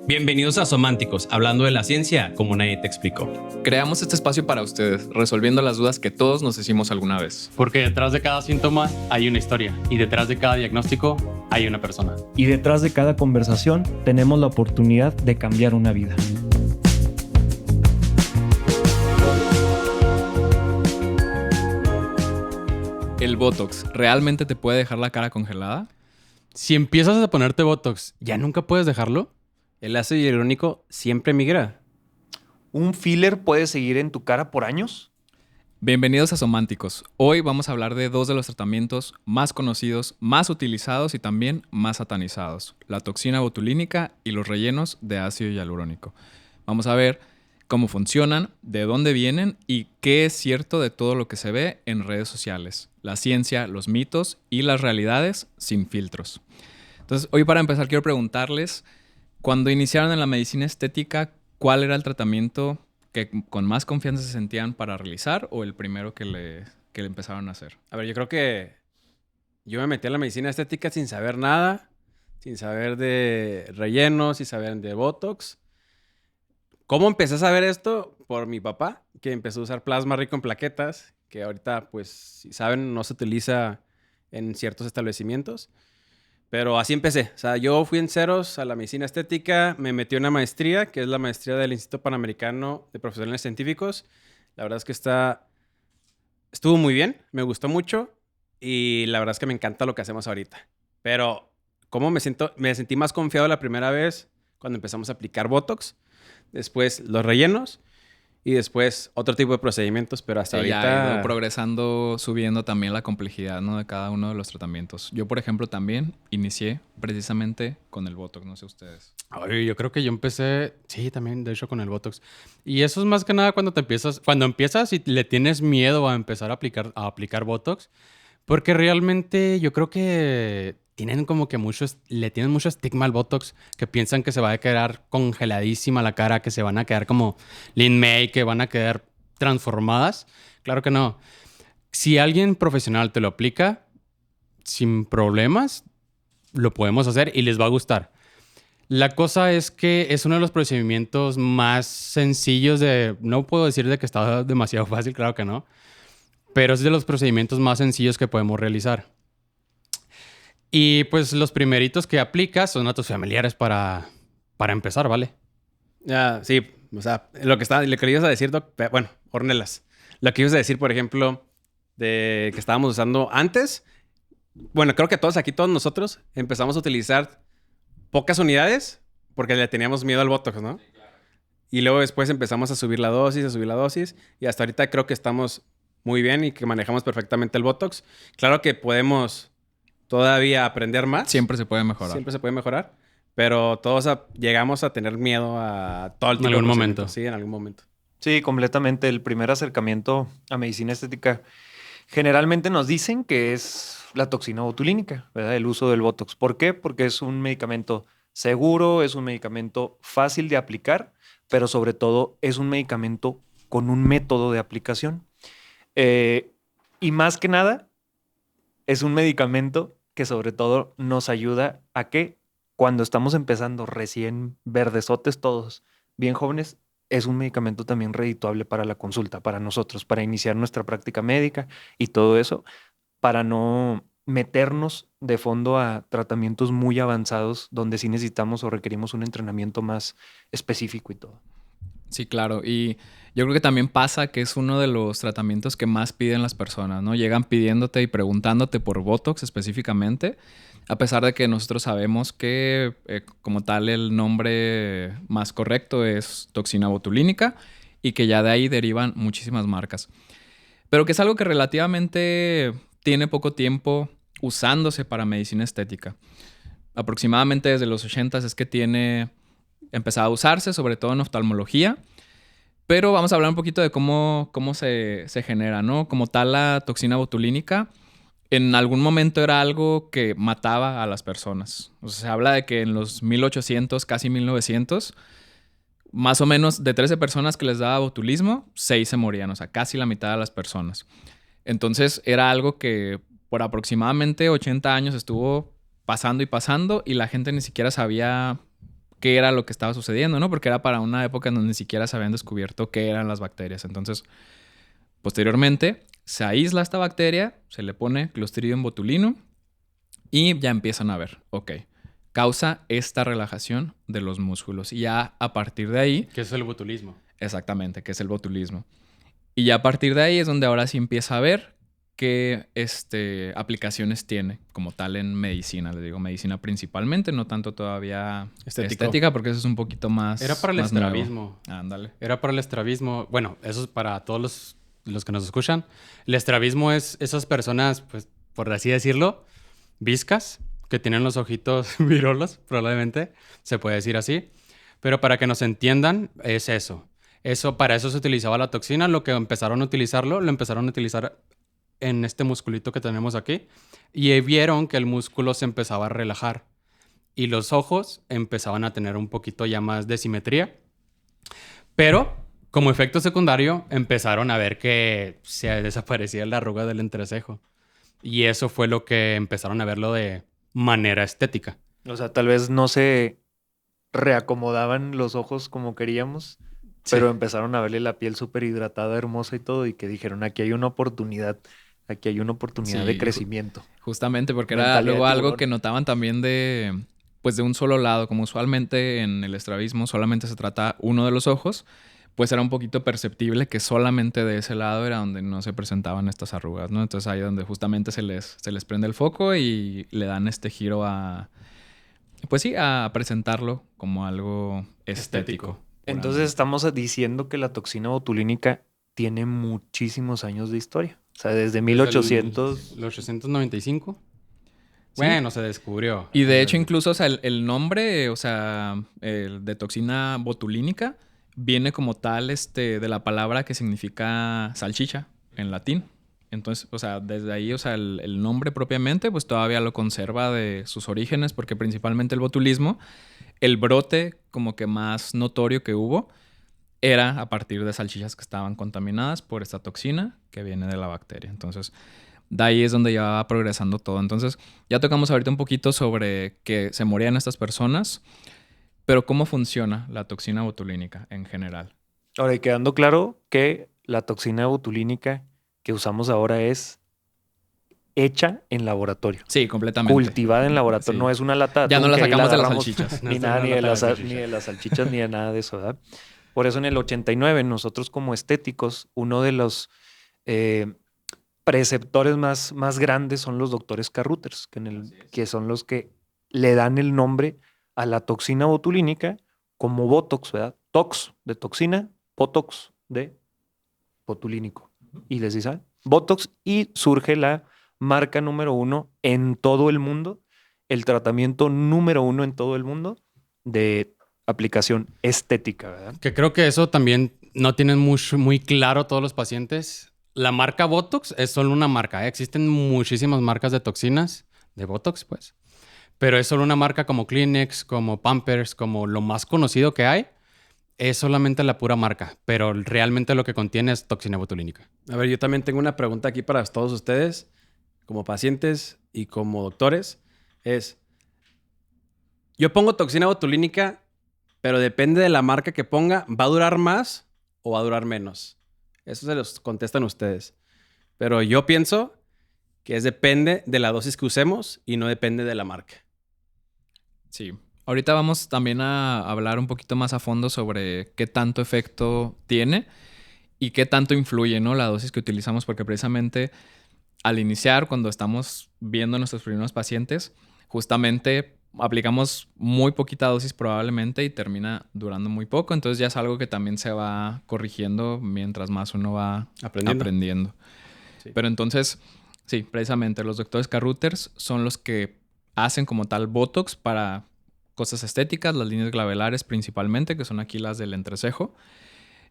Bienvenidos a Sománticos, hablando de la ciencia como nadie te explicó. Creamos este espacio para ustedes, resolviendo las dudas que todos nos hicimos alguna vez. Porque detrás de cada síntoma hay una historia y detrás de cada diagnóstico hay una persona. Y detrás de cada conversación tenemos la oportunidad de cambiar una vida. ¿El Botox realmente te puede dejar la cara congelada? Si empiezas a ponerte Botox, ¿ya nunca puedes dejarlo? ¿El ácido hialurónico siempre migra? ¿Un filler puede seguir en tu cara por años? Bienvenidos a Sománticos. Hoy vamos a hablar de dos de los tratamientos más conocidos, más utilizados y también más satanizados: la toxina botulínica y los rellenos de ácido hialurónico. Vamos a ver cómo funcionan, de dónde vienen y qué es cierto de todo lo que se ve en redes sociales. La ciencia, los mitos y las realidades sin filtros. Entonces, hoy para empezar quiero preguntarles, cuando iniciaron en la medicina estética, ¿cuál era el tratamiento que con más confianza se sentían para realizar o el primero que le empezaron a hacer? A ver, yo creo que yo me metí a la medicina estética sin saber nada, sin saber de rellenos, sin saber de Botox. ¿Cómo empecé a saber esto? Por mi papá, que empezó a usar plasma rico en plaquetas, que ahorita, pues, si saben, no se utiliza en ciertos establecimientos. Pero así empecé. O sea, yo fui en ceros a la medicina estética, me metí a una maestría, que es la maestría del Instituto Panamericano de Profesionales Científicos. La verdad es que estuvo muy bien, me gustó mucho y la verdad es que me encanta lo que hacemos ahorita. Pero, ¿cómo me sentí más confiado la primera vez cuando empezamos a aplicar Botox? Después los rellenos y después otro tipo de procedimientos, pero hasta ahorita... Ya ha ido progresando, subiendo también la complejidad, ¿no?, de cada uno de los tratamientos. Yo, por ejemplo, también inicié precisamente con el Botox, no sé ustedes. Ay, yo creo que yo empecé, sí, también, de hecho, con el Botox. Y eso es más que nada cuando empiezas y le tienes miedo a empezar a aplicar Botox, porque realmente yo creo que tienen como que le tienen mucho estigma al Botox, que piensan que se va a quedar congeladísima la cara, que se van a quedar como Lin May, que van a quedar transformadas. Claro que no. Si alguien profesional te lo aplica sin problemas, lo podemos hacer y les va a gustar. La cosa es que es uno de los procedimientos más sencillos no puedo decir de que está demasiado fácil, claro que no, pero es de los procedimientos más sencillos que podemos realizar. Y pues los primeritos que aplicas son a tus familiares para empezar, ¿vale? Sí, o sea, lo que ibas a decir, Doc, bueno, Ornelas. Lo que ibas a decir, por ejemplo, de que estábamos usando antes. Bueno, creo que todos nosotros empezamos a utilizar pocas unidades porque le teníamos miedo al Botox, ¿no? Sí, claro. Y luego después empezamos a subir la dosis, y hasta ahorita creo que estamos muy bien y que manejamos perfectamente el Botox. Claro que podemos todavía aprender más. Siempre se puede mejorar. Siempre se puede mejorar. Pero todos llegamos a tener miedo a todo el tipo en algún de momento. Sí, en algún momento. Sí, completamente. El primer acercamiento a medicina estética generalmente nos dicen que es la toxina botulínica, ¿verdad? El uso del Botox. ¿Por qué? Porque es un medicamento seguro, es un medicamento fácil de aplicar, pero sobre todo es un medicamento con un método de aplicación. Y más que nada, es un medicamento que sobre todo nos ayuda a que cuando estamos empezando recién verdesotes todos, bien jóvenes, es un medicamento también redituable para la consulta, para nosotros, para iniciar nuestra práctica médica y todo eso, para no meternos de fondo a tratamientos muy avanzados donde sí necesitamos o requerimos un entrenamiento más específico y todo. Sí, claro. Y yo creo que también pasa que es uno de los tratamientos que más piden las personas, ¿no? Llegan pidiéndote y preguntándote por Botox específicamente, a pesar de que nosotros sabemos que como tal el nombre más correcto es toxina botulínica y que ya de ahí derivan muchísimas marcas. Pero que es algo que relativamente tiene poco tiempo usándose para medicina estética. Aproximadamente desde los 80s es que tiene empezado a usarse, sobre todo en oftalmología. Pero vamos a hablar un poquito de cómo se genera, ¿no? Como tal, la toxina botulínica en algún momento era algo que mataba a las personas. O sea, se habla de que en los 1800, casi 1900, más o menos de 13 personas que les daba botulismo, 6 se morían. O sea, casi la mitad de las personas. Entonces era algo que por aproximadamente 80 años estuvo pasando y la gente ni siquiera sabía qué era lo que estaba sucediendo, ¿no? Porque era para una época en donde ni siquiera se habían descubierto qué eran las bacterias. Entonces, posteriormente, se aísla esta bacteria, se le pone Clostridium botulinum y ya empiezan a ver, ok, causa esta relajación de los músculos. Y ya a partir de ahí... ¿Qué es el botulismo? Exactamente, que es el botulismo. Y ya a partir de ahí es donde ahora sí empieza a ver qué aplicaciones tiene como tal en medicina. Le digo medicina principalmente, no tanto todavía estética porque eso es un poquito más... Era para el más nuevo. estrabismo. Ándale. Era para el estrabismo. Bueno, eso es para todos los que nos escuchan. El estrabismo es esas personas, pues, por así decirlo, viscas, que tienen los ojitos virolos, probablemente, se puede decir así. Pero para que nos entiendan, es eso. Para eso se utilizaba la toxina. Lo que empezaron a utilizarlo, lo empezaron a utilizar en este musculito que tenemos aquí. Y vieron que el músculo se empezaba a relajar. Y los ojos empezaban a tener un poquito ya más de simetría. Pero, como efecto secundario, empezaron a ver que se desaparecía la arruga del entrecejo. Y eso fue lo que empezaron a verlo de manera estética. O sea, tal vez no se reacomodaban los ojos como queríamos, pero empezaron a verle la piel súper hidratada, hermosa y todo, y que dijeron, aquí hay una oportunidad de crecimiento. Justamente, porque era Mentalidad luego de algo tiburón. que notaban también de un solo lado, como usualmente en el estrabismo solamente se trata uno de los ojos, pues era un poquito perceptible que solamente de ese lado era donde no se presentaban estas arrugas, ¿no? Entonces ahí donde justamente se les prende el foco y le dan este giro a presentarlo como algo estético. Entonces estamos diciendo que la toxina botulínica tiene muchísimos años de historia. O sea, desde 1800... ¿Los 895? Sí. Bueno, se descubrió. Y de hecho, incluso, o sea, el nombre, o sea, el de toxina botulínica, viene como tal de la palabra que significa salchicha en latín. Entonces, o sea, desde ahí, o sea, el nombre propiamente, pues todavía lo conserva de sus orígenes, porque principalmente el botulismo, el brote como que más notorio que hubo, era a partir de salchichas que estaban contaminadas por esta toxina que viene de la bacteria. Entonces, de ahí es donde ya va progresando todo. Entonces, ya tocamos ahorita un poquito sobre que se morían estas personas, pero ¿cómo funciona la toxina botulínica en general? Ahora, y quedando claro que la toxina botulínica que usamos ahora es hecha en laboratorio. Sí, completamente. Cultivada en laboratorio. Sí. No es una lata de Ya no atún la que ahí sacamos de las agarramos, salchichas. Ni No nada, es ni una de lata de las salchichas. salchichas, ni de nada de eso, ¿verdad? Por eso en el 89 nosotros como estéticos, uno de los preceptores más grandes son los doctores Carruthers, que son los que le dan el nombre a la toxina botulínica como Botox, ¿verdad? Tox de toxina, Botox de botulínico. Y les dice Botox y surge la marca número 1 en todo el mundo, el tratamiento número 1 en todo el mundo de aplicación estética, ¿verdad? Que creo que eso también no tienen muy claro todos los pacientes. La marca Botox es solo una marca, ¿eh? Existen muchísimas marcas de toxinas, de Botox, pues. Pero es solo una marca como Kleenex, como Pampers, como lo más conocido que hay. Es solamente la pura marca, pero realmente lo que contiene es toxina botulínica. A ver, yo también tengo una pregunta aquí para todos ustedes, como pacientes y como doctores. Yo pongo toxina botulínica, pero depende de la marca que ponga, ¿va a durar más o va a durar menos? Eso se los contestan ustedes. Pero yo pienso que depende de la dosis que usemos y no depende de la marca. Sí. Ahorita vamos también a hablar un poquito más a fondo sobre qué tanto efecto tiene y qué tanto influye, ¿no? La dosis que utilizamos, porque precisamente al iniciar, cuando estamos viendo a nuestros primeros pacientes, justamente aplicamos muy poquita dosis probablemente y termina durando muy poco. Entonces ya es algo que también se va corrigiendo mientras más uno va aprendiendo. Sí. Pero entonces, sí, precisamente los doctores Carruthers son los que hacen como tal Botox para cosas estéticas, las líneas glavelares principalmente, que son aquí las del entrecejo.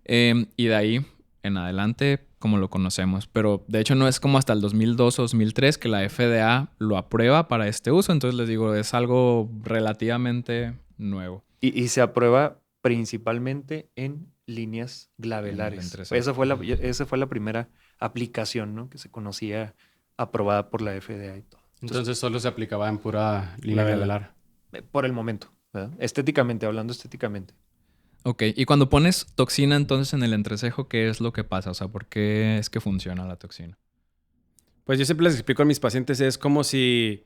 Y de ahí en adelante, como lo conocemos. Pero de hecho no es como hasta el 2002 o 2003 que la FDA lo aprueba para este uso. Entonces les digo, es algo relativamente nuevo. Y se aprueba principalmente en líneas glavelares. Esa fue la primera aplicación, ¿no? Que se conocía aprobada por la FDA y todo. Entonces solo se aplicaba en pura línea glabelar. Por el momento. ¿verdad? Estéticamente, hablando estéticamente. Ok, y cuando pones toxina entonces en el entrecejo, ¿qué es lo que pasa? O sea, ¿por qué es que funciona la toxina? Pues yo siempre les explico a mis pacientes, es como si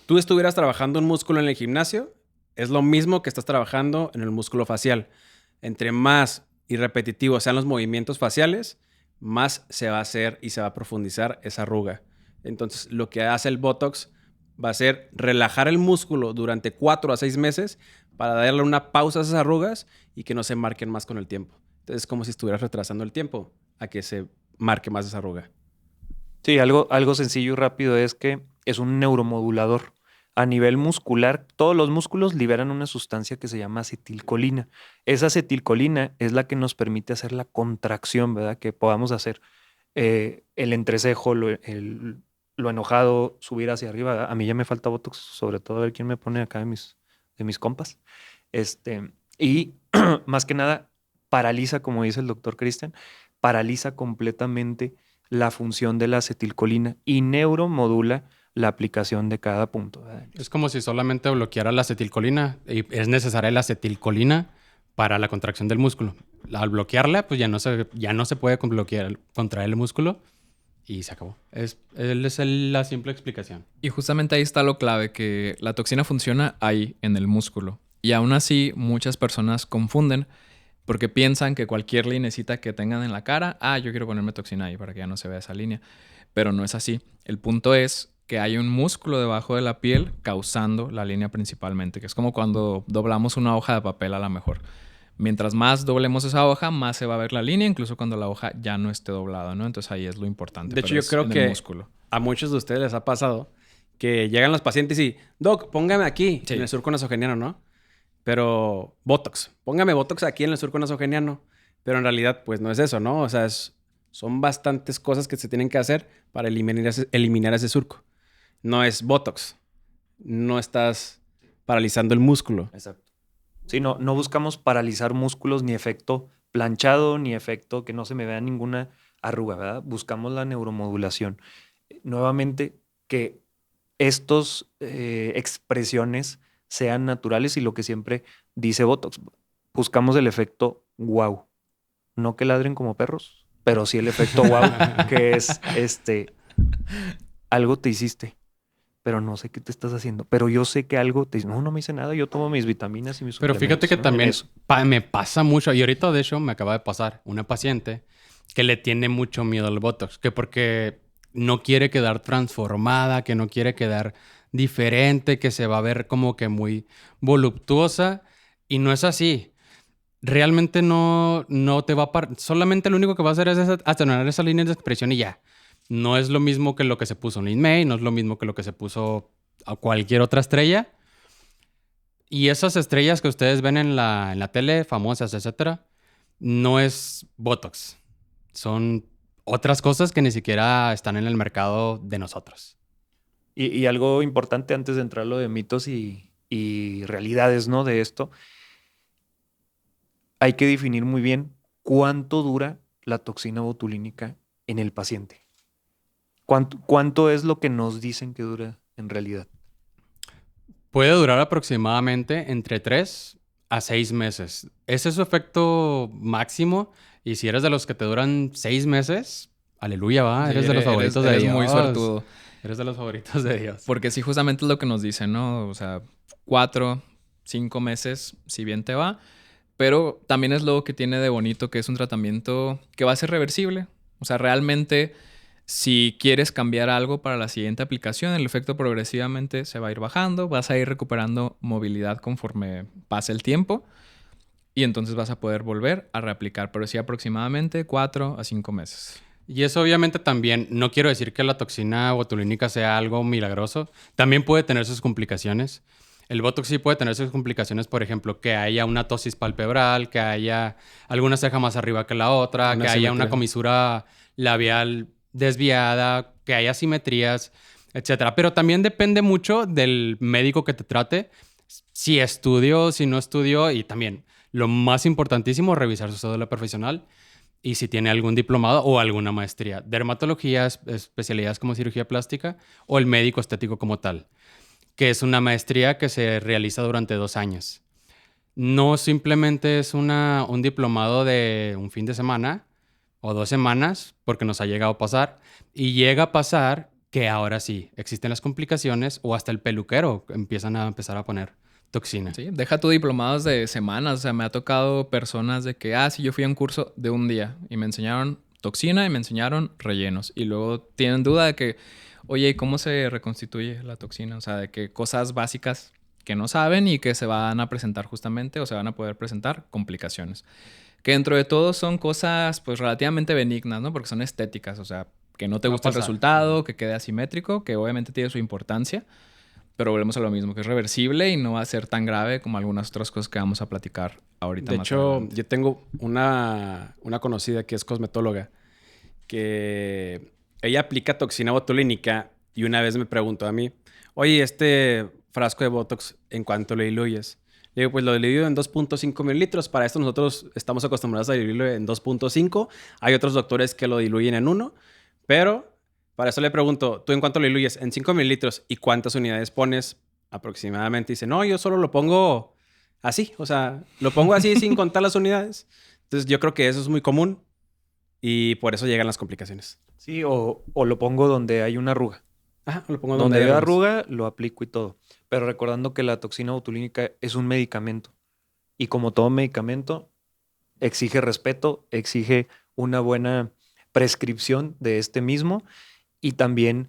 tú estuvieras trabajando un músculo en el gimnasio, es lo mismo que estás trabajando en el músculo facial. Entre más y repetitivos sean los movimientos faciales, más se va a hacer y se va a profundizar esa arruga. Entonces, lo que hace el Botox va a ser relajar el músculo durante 4 a 6 meses para darle una pausa a esas arrugas y que no se marquen más con el tiempo. Entonces, es como si estuvieras retrasando el tiempo a que se marque más esa arruga. Sí, algo sencillo y rápido es que es un neuromodulador. A nivel muscular, todos los músculos liberan una sustancia que se llama acetilcolina. Esa acetilcolina es la que nos permite hacer la contracción, ¿verdad? Que podamos hacer el entrecejo, lo enojado, subir hacia arriba, ¿verdad? A mí ya me falta Botox, sobre todo a ver quién me pone acá de mis compas. Y más que nada, paraliza, como dice el doctor Cristian, paraliza completamente la función de la acetilcolina y neuromodula la aplicación de cada punto, ¿verdad? Es como si solamente bloqueara la acetilcolina y es necesaria la acetilcolina para la contracción del músculo. Al bloquearla, pues ya no se puede contraer el músculo y se acabó. Es la simple explicación. Y justamente ahí está lo clave, que la toxina funciona ahí, en el músculo. Y aún así, muchas personas confunden porque piensan que cualquier linecita que tengan en la cara, yo quiero ponerme toxina ahí para que ya no se vea esa línea. Pero no es así. El punto es que hay un músculo debajo de la piel causando la línea principalmente, que es como cuando doblamos una hoja de papel a lo mejor. Mientras más doblemos esa hoja, más se va a ver la línea, incluso cuando la hoja ya no esté doblada, ¿no? Entonces ahí es lo importante. De hecho, yo creo que a muchos de ustedes les ha pasado que llegan los pacientes y, Doc, póngame aquí, en el surco nasogeniano, ¿no? Pero Botox, póngame Botox aquí en el surco nasogeniano. Pero en realidad, pues no es eso, ¿no? O sea, son bastantes cosas que se tienen que hacer para eliminar ese surco. No es Botox. No estás paralizando el músculo. Exacto. Sí, no buscamos paralizar músculos, ni efecto planchado, ni efecto que no se me vea ninguna arruga, ¿verdad? Buscamos la neuromodulación. Nuevamente, que estos expresiones sean naturales y lo que siempre dice Botox. Buscamos el efecto wow. No que ladren como perros, pero sí el efecto wow, que es algo te hiciste, pero no sé qué te estás haciendo. Pero yo sé que algo te dice, no me hice nada, yo tomo mis vitaminas y mis Pero suplementos. fíjate que ¿no? también me pasa mucho, y ahorita de hecho me acaba de pasar una paciente que le tiene mucho miedo al Botox, que porque no quiere quedar transformada, que no quiere quedar diferente, que se va a ver como que muy voluptuosa, y no es así. Realmente no te va a... Solamente lo único que va a hacer es atenuar esa línea de expresión y ya. No es lo mismo que lo que se puso Lin May, no es lo mismo que lo que se puso a cualquier otra estrella. Y esas estrellas que ustedes ven en la tele, famosas, etcétera, no es Botox. Son otras cosas que ni siquiera están en el mercado de nosotros. Y algo importante antes de entrar lo de mitos y realidades, ¿no? De esto, hay que definir muy bien cuánto dura la toxina botulínica en el paciente. ¿Cuánto es lo que nos dicen que dura en realidad? Puede durar aproximadamente entre 3 a 6 meses. Ese es su efecto máximo. Y si eres de los que te duran 6 meses, aleluya, va. Sí, eres de los favoritos de Dios. Eres muy suertudo. Eres de los favoritos de Dios. Porque sí, justamente es lo que nos dicen, ¿no? O sea, 4, 5 meses, si bien te va. Pero también es lo que tiene de bonito, que es un tratamiento que va a ser reversible. O sea, realmente, si quieres cambiar algo para la siguiente aplicación, el efecto progresivamente se va a ir bajando. Vas a ir recuperando movilidad conforme pase el tiempo. Y entonces vas a poder volver a reaplicar. Pero sí aproximadamente 4 a 5 meses. Y eso obviamente también, no quiero decir que la toxina botulínica sea algo milagroso. También puede tener sus complicaciones. El Botox sí puede tener sus complicaciones, por ejemplo, que haya una ptosis palpebral, que haya alguna ceja más arriba que la otra, que haya una comisura labial desviada, que haya asimetrías, etcétera. Pero también depende mucho del médico que te trate, si estudió, si no estudió, y también lo más importantísimo, revisar su cédula profesional y si tiene algún diplomado o alguna maestría. Dermatología, especialidades como cirugía plástica o el médico estético como tal. que es una maestría que se realiza durante 2 años. No simplemente es un diplomado de un fin de semana o 2 semanas, porque nos ha llegado a pasar. Y llega a pasar que ahora sí, existen las complicaciones o hasta el peluquero empezar a poner toxina. Sí, deja tu diplomados de semanas. O sea, me ha tocado personas de que, sí, yo fui a un curso de un día y me enseñaron toxina y me enseñaron rellenos. Y luego tienen duda de que, oye, ¿cómo se reconstituye la toxina? O sea, de que cosas básicas que no saben y que se van a presentar justamente o se van a poder presentar complicaciones. Que dentro de todo son cosas pues relativamente benignas, ¿no? Porque son estéticas, o sea, que no te Va a guste el pasar. resultado, que quede asimétrico, que obviamente tiene su importancia. Pero volvemos a lo mismo, que es reversible y no va a ser tan grave como algunas otras cosas que vamos a platicar ahorita De más hecho, adelante. yo tengo una conocida que es cosmetóloga, que ella aplica toxina botulínica y una vez me preguntó a mí, oye, este frasco de Botox, ¿en cuánto lo diluyes? Le digo, pues lo diluyo en 2.5 mililitros. Para esto nosotros estamos acostumbrados a diluirlo en 2.5. Hay otros doctores que lo diluyen en 1, pero para eso le pregunto, ¿tú en cuánto lo diluyes? En 5 mililitros. ¿Y cuántas unidades pones aproximadamente? Dice, no, yo solo lo pongo así. O sea, lo pongo así sin contar las unidades. Entonces yo creo que eso es muy común y por eso llegan las complicaciones. Sí, o lo pongo donde hay una arruga. Ajá, lo pongo Donde hay veo arrugas. arruga, lo aplico y todo. Pero recordando que la toxina botulínica es un medicamento. Y como todo medicamento, exige respeto, exige una buena prescripción de este mismo y también,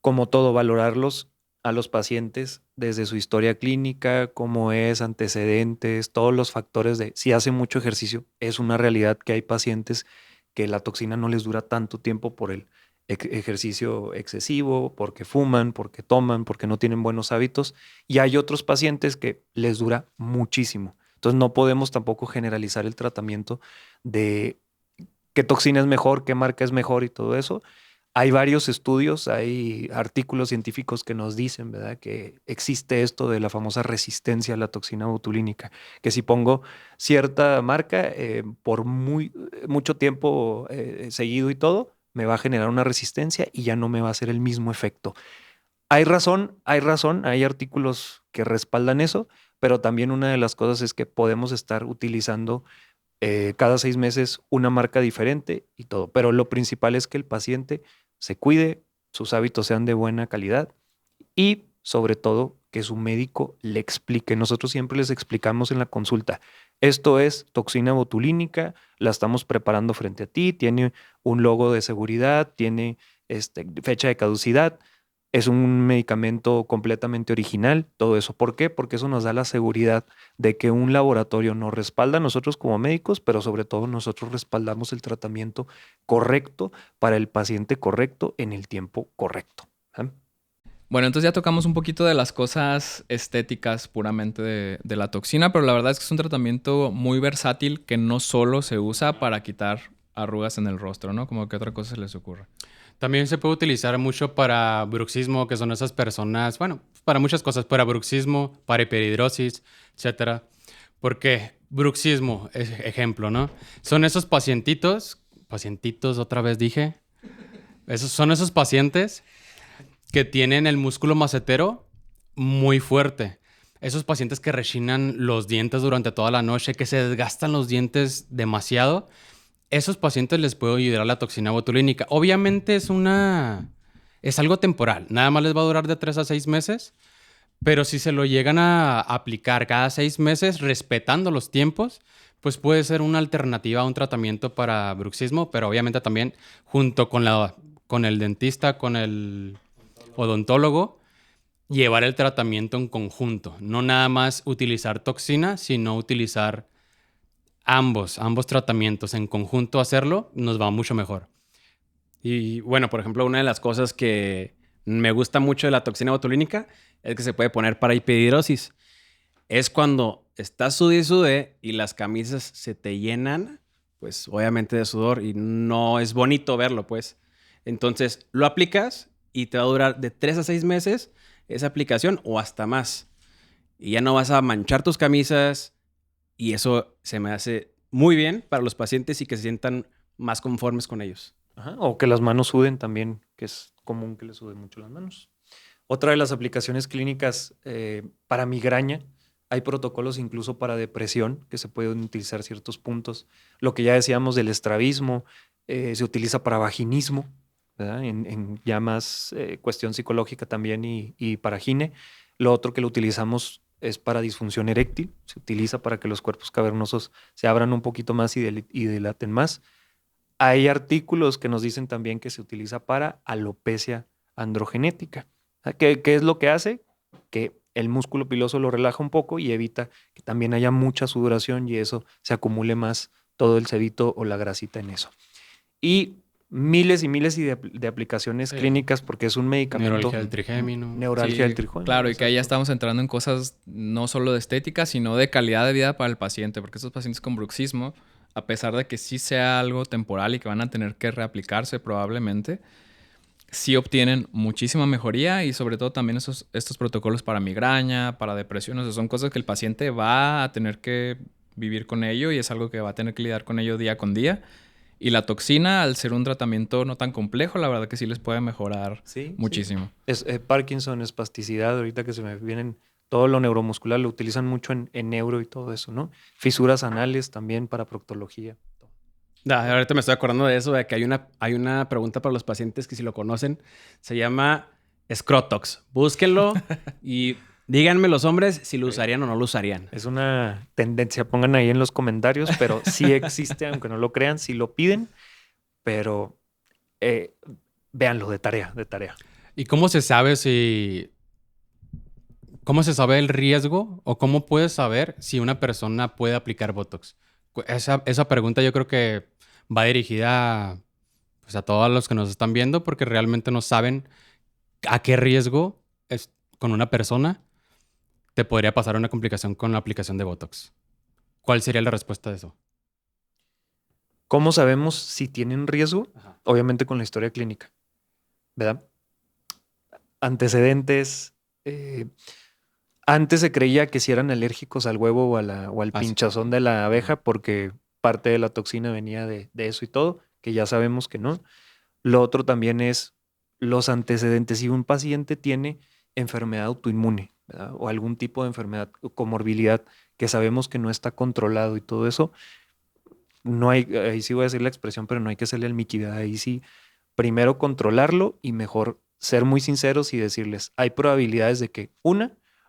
como todo, valorarlos a los pacientes desde su historia clínica, cómo es, antecedentes, todos los factores de si hace mucho ejercicio. Es una realidad que hay pacientes que la toxina no les dura tanto tiempo por el ejercicio excesivo, porque fuman, porque toman, porque no tienen buenos hábitos. Y hay otros pacientes que les dura muchísimo. Entonces no podemos tampoco generalizar el tratamiento de qué toxina es mejor, qué marca es mejor y todo eso. Hay varios estudios, hay artículos científicos que nos dicen, ¿verdad?, que existe esto de la famosa resistencia a la toxina botulínica, que si pongo cierta marca por mucho tiempo seguido y todo, me va a generar una resistencia y ya no me va a hacer el mismo efecto. Hay razón, hay artículos que respaldan eso, pero también una de las cosas es que podemos estar utilizando cada 6 meses una marca diferente y todo. Pero lo principal es que el paciente se cuide, sus hábitos sean de buena calidad y sobre todo que su médico le explique. Nosotros siempre les explicamos en la consulta, esto es toxina botulínica, la estamos preparando frente a ti, tiene un logo de seguridad, tiene fecha de caducidad. Es un medicamento completamente original, todo eso. ¿Por qué? Porque eso nos da la seguridad de que un laboratorio nos respalda a nosotros como médicos, pero sobre todo nosotros respaldamos el tratamiento correcto para el paciente correcto en el tiempo correcto. ¿Eh? Bueno, entonces ya tocamos un poquito de las cosas estéticas puramente de la toxina, pero la verdad es que es un tratamiento muy versátil que no solo se usa para quitar arrugas en el rostro, ¿no? Como que otra cosa se les ocurre. También se puede utilizar mucho para bruxismo, que son esas personas, bueno, para muchas cosas, para bruxismo, para hiperhidrosis, etcétera. Porque bruxismo, ejemplo, ¿no? Son esos pacientitos, otra vez dije, son esos pacientes que tienen el músculo macetero muy fuerte. Esos pacientes que rechinan los dientes durante toda la noche, que se desgastan los dientes demasiado. Esos pacientes les puede ayudar la toxina botulínica. Obviamente es algo temporal. Nada más les va a durar de 3 a 6 meses. Pero si se lo llegan a aplicar cada 6 meses, respetando los tiempos, pues puede ser una alternativa a un tratamiento para bruxismo. Pero obviamente también junto con el dentista, con el odontólogo, llevar el tratamiento en conjunto. No nada más utilizar toxina, sino utilizar ambos tratamientos en conjunto, hacerlo nos va mucho mejor. Y bueno, por ejemplo, una de las cosas que me gusta mucho de la toxina botulínica es que se puede poner para hiperhidrosis. Es cuando estás sude y las camisas se te llenan, pues obviamente de sudor y no es bonito verlo, pues. Entonces lo aplicas y te va a durar de 3 a 6 meses esa aplicación o hasta más. Y ya no vas a manchar tus camisas. Y eso se me hace muy bien para los pacientes y que se sientan más conformes con ellos. Ajá. O que las manos suden también, que es común que les suden mucho las manos. Otra de las aplicaciones clínicas para migraña, hay protocolos incluso para depresión que se pueden utilizar ciertos puntos. Lo que ya decíamos del estrabismo, se utiliza para vaginismo, ¿verdad? En ya más cuestión psicológica también y para gine. Lo otro que lo utilizamos es para disfunción eréctil. Se utiliza para que los cuerpos cavernosos se abran un poquito más y dilaten más. Hay artículos que nos dicen también que se utiliza para alopecia androgenética. ¿Qué es lo que hace? Que el músculo piloso lo relaja un poco y evita que también haya mucha sudoración y eso se acumule más todo el sebito o la grasita en eso. Y miles y miles de aplicaciones clínicas porque es un medicamento. Neuralgia del trigémino. Neuralgia del trigémino. Claro, y que ahí ya estamos entrando en cosas no solo de estética, sino de calidad de vida para el paciente, porque estos pacientes con bruxismo, a pesar de que sí sea algo temporal y que van a tener que reaplicarse probablemente, sí obtienen muchísima mejoría y sobre todo también estos protocolos para migraña, para depresión, o sea, son cosas que el paciente va a tener que vivir con ello y es algo que va a tener que lidiar con ello día con día. Y la toxina, al ser un tratamiento no tan complejo, la verdad que sí les puede mejorar muchísimo. Sí. Es Parkinson, espasticidad, ahorita que se me vienen todo lo neuromuscular, lo utilizan mucho en neuro y todo eso, ¿no? Fisuras anales también para proctología. Ahorita me estoy acordando de eso, de que hay una pregunta para los pacientes que si lo conocen, se llama Scrotox. Búsquenlo y díganme los hombres si lo usarían o no lo usarían. Es una tendencia, pongan ahí en los comentarios, pero sí existe, aunque no lo crean, sí lo piden, pero véanlo de tarea. ¿Y cómo se sabe cómo se sabe el riesgo o cómo puedes saber si una persona puede aplicar Botox? Esa pregunta yo creo que va dirigida pues, a todos los que nos están viendo porque realmente no saben a qué riesgo con una persona te podría pasar una complicación con la aplicación de Botox. ¿Cuál sería la respuesta de eso? ¿Cómo sabemos si tienen riesgo? Ajá. Obviamente con la historia clínica, ¿verdad? Antecedentes. Antes se creía que si eran alérgicos al huevo o al pinchazón de la abeja porque parte de la toxina venía de eso y todo, que ya sabemos que no. Lo otro también es los antecedentes. Si un paciente tiene enfermedad autoinmune, ¿verdad? O algún tipo de enfermedad o comorbilidad que sabemos que no está controlado y todo eso, no hay, ahí sí voy a decir la expresión, pero no hay que hacerle el Mickey, ¿verdad? Ahí sí, primero controlarlo y mejor ser muy sinceros y decirles, hay probabilidades de que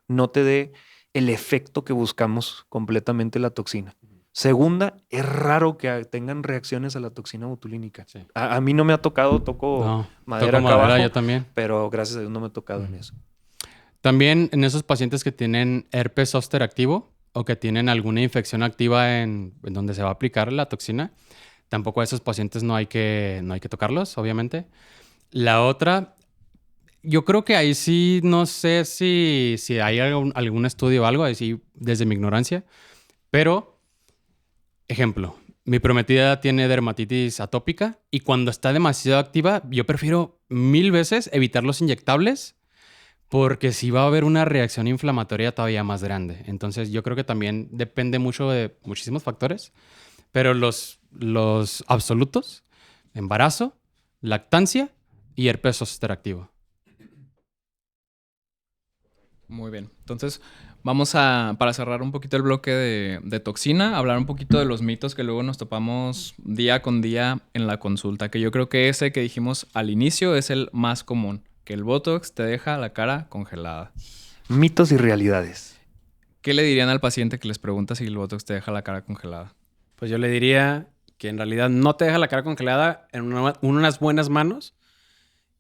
no te dé el efecto que buscamos completamente la toxina. Segunda, es raro que tengan reacciones a la toxina botulínica. Sí. A mí no me ha tocado, toco madera acá abajo, yo también. pero gracias a Dios no me ha tocado en eso. También en esos pacientes que tienen herpes zóster activo o que tienen alguna infección activa en donde se va a aplicar la toxina, tampoco a esos pacientes no hay que tocarlos, obviamente. La otra, yo creo que ahí sí, no sé si hay algún estudio o algo, ahí sí, desde mi ignorancia, pero, ejemplo, mi prometida tiene dermatitis atópica y cuando está demasiado activa, yo prefiero 1000 veces evitar los inyectables porque sí va a haber una reacción inflamatoria todavía más grande. Entonces, yo creo que también depende mucho de muchísimos factores, pero los absolutos, embarazo, lactancia y herpes zóster activo. Muy bien. Entonces, vamos para cerrar un poquito el bloque de toxina, hablar un poquito de los mitos que luego nos topamos día con día en la consulta, que yo creo que ese que dijimos al inicio es el más común, que el Botox te deja la cara congelada. Mitos y realidades. ¿Qué le dirían al paciente que les pregunta si el Botox te deja la cara congelada? Pues yo le diría que en realidad no te deja la cara congelada en unas buenas manos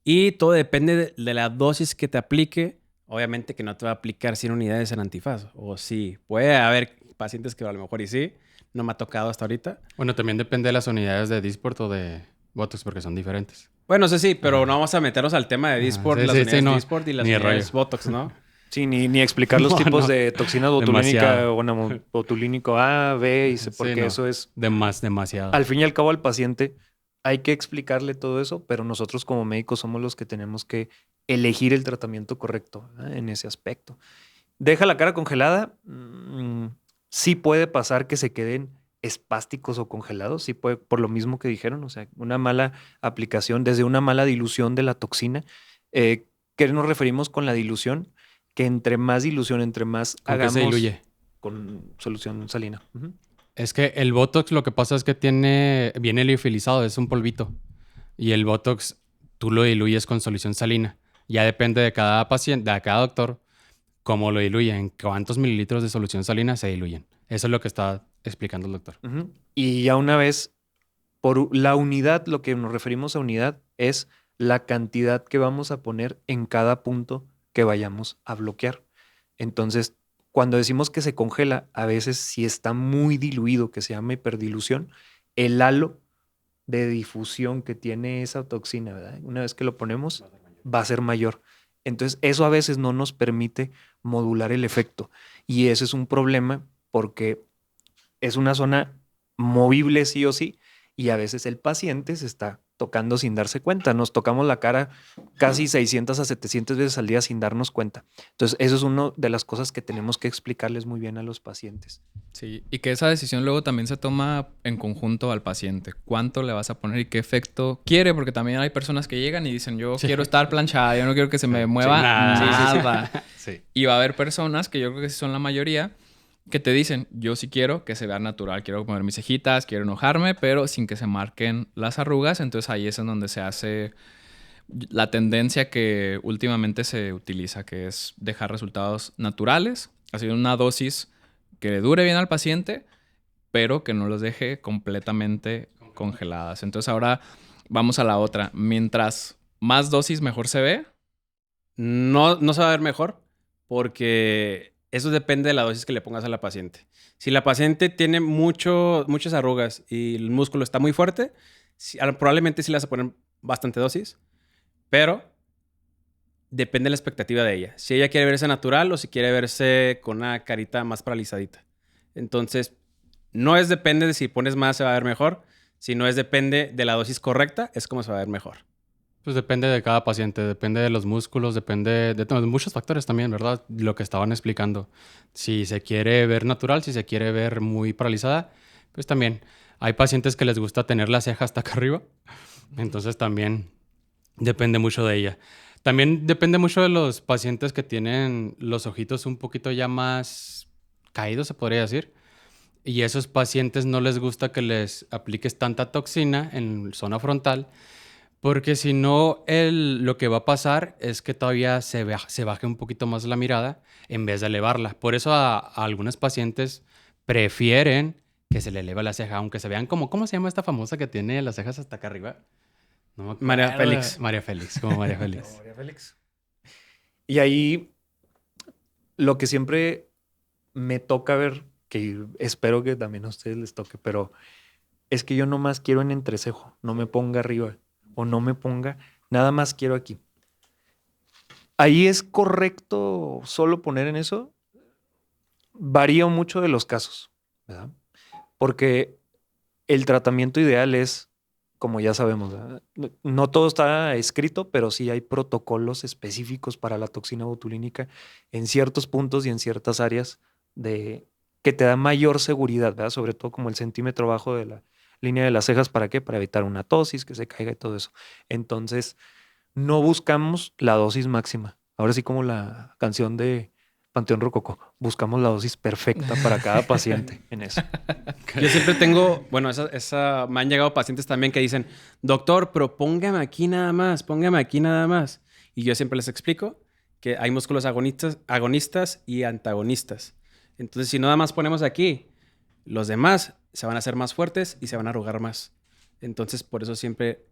y todo depende de la dosis que te aplique. Obviamente que no te va a aplicar 100 unidades en antifaz. O sí, puede haber pacientes que a lo mejor y sí. No me ha tocado hasta ahorita. Bueno, también depende de las unidades de Dysport o de Botox porque son diferentes. Bueno, sí, pero no vamos a meternos al tema de Dysport, sí, las sí, unidades no. Dysport y las Ni unidades rollo. Botox, ¿no? Sí, ni explicar los tipos de toxina botulínica Demasiado. o botulínico A, B y C, porque Sí, no. eso es... Demasiado. Al fin y al cabo al paciente hay que explicarle todo eso, pero nosotros como médicos somos los que tenemos que elegir el tratamiento correcto, ¿verdad? En ese aspecto. ¿Deja la cara congelada? Sí puede pasar que se queden espásticos o congelados, sí puede, por lo mismo que dijeron, o sea, una mala aplicación, desde una mala dilución de la toxina, ¿Qué nos referimos con la dilución? Que entre más dilución, entre más ¿Con qué hagamos... se diluye? Con solución salina. Ujú. Es que el Botox lo que pasa es que viene liofilizado, es un polvito. Y el Botox tú lo diluyes con solución salina. Ya depende de cada paciente, de cada doctor, cómo lo diluye, en cuántos mililitros de solución salina se diluyen. Eso es lo que está explicando el doctor. Ujú. Y ya una vez, por la unidad, lo que nos referimos a unidad es la cantidad que vamos a poner en cada punto que vayamos a bloquear. Entonces, cuando decimos que se congela, a veces si está muy diluido, que se llama hiperdilución, el halo de difusión que tiene esa toxina, ¿verdad? Una vez que lo ponemos, va a ser mayor. Entonces, eso a veces no nos permite modular el efecto. Y ese es un problema porque es una zona movible sí o sí, y a veces el paciente se está tocando sin darse cuenta. Nos tocamos la cara casi 600 a 700 veces al día sin darnos cuenta. Entonces, eso es una de las cosas que tenemos que explicarles muy bien a los pacientes. Sí, y que esa decisión luego también se toma en conjunto al paciente. ¿Cuánto le vas a poner y qué efecto quiere? Porque también hay personas que llegan y dicen, yo quiero estar planchada, yo no quiero que se me mueva nada. Sí. Y va a haber personas, que yo creo que sí son la mayoría, que te dicen, yo sí quiero que se vea natural, quiero poner mis cejitas, quiero enojarme, pero sin que se marquen las arrugas. Entonces ahí es en donde se hace la tendencia que últimamente se utiliza, que es dejar resultados naturales, así una dosis que le dure bien al paciente, pero que no los deje completamente congeladas. Entonces ahora vamos a la otra. Mientras más dosis, mejor se ve. No, no se va a ver mejor porque eso depende de la dosis que le pongas a la paciente. Si la paciente tiene muchas arrugas y el músculo está muy fuerte, probablemente sí le vas a poner bastante dosis, pero depende de la expectativa de ella. Si ella quiere verse natural o si quiere verse con una carita más paralizadita. Entonces, no es depende de si pones más se va a ver mejor, sino es depende de la dosis correcta, es como se va a ver mejor. Pues depende de cada paciente, depende de los músculos, depende de muchos factores también, ¿verdad? Lo que estaban explicando. Si se quiere ver natural, si se quiere ver muy paralizada, pues también. Hay pacientes que les gusta tener la ceja hasta acá arriba, entonces también depende mucho de ella. También depende mucho de los pacientes que tienen los ojitos un poquito ya más caídos, se podría decir. Y a esos pacientes no les gusta que les apliques tanta toxina en zona frontal, porque si no, lo que va a pasar es que todavía se baje un poquito más la mirada en vez de elevarla. Por eso a algunos pacientes prefieren que se le eleve la ceja, aunque se vean como... ¿Cómo se llama esta famosa que tiene las cejas hasta acá arriba? No me acuerdo. María Félix. María Félix, como María Félix. Como María Félix. Y ahí lo que siempre me toca ver, que espero que también a ustedes les toque, pero es que yo nomás quiero en entrecejo, no me ponga arriba o no me ponga, nada más quiero aquí. Ahí es correcto solo poner en eso. Varía mucho de los casos, ¿verdad? Porque el tratamiento ideal es, como ya sabemos, ¿verdad? No todo está escrito, pero sí hay protocolos específicos para la toxina botulínica en ciertos puntos y en ciertas áreas que te da mayor seguridad, ¿verdad? Sobre todo como el centímetro bajo de la línea de las cejas. ¿Para qué? Para evitar una tosis, que se caiga y todo eso. Entonces, no buscamos la dosis máxima. Ahora sí, como la canción de Panteón Rococó, buscamos la dosis perfecta para cada paciente en eso. Yo siempre tengo, bueno, me han llegado pacientes también que dicen, doctor, pero póngame aquí nada más, póngame aquí nada más. Y yo siempre les explico que hay músculos agonistas y antagonistas. Entonces, si nada más ponemos aquí, los demás se van a hacer más fuertes y se van a arrugar más. Entonces, por eso siempre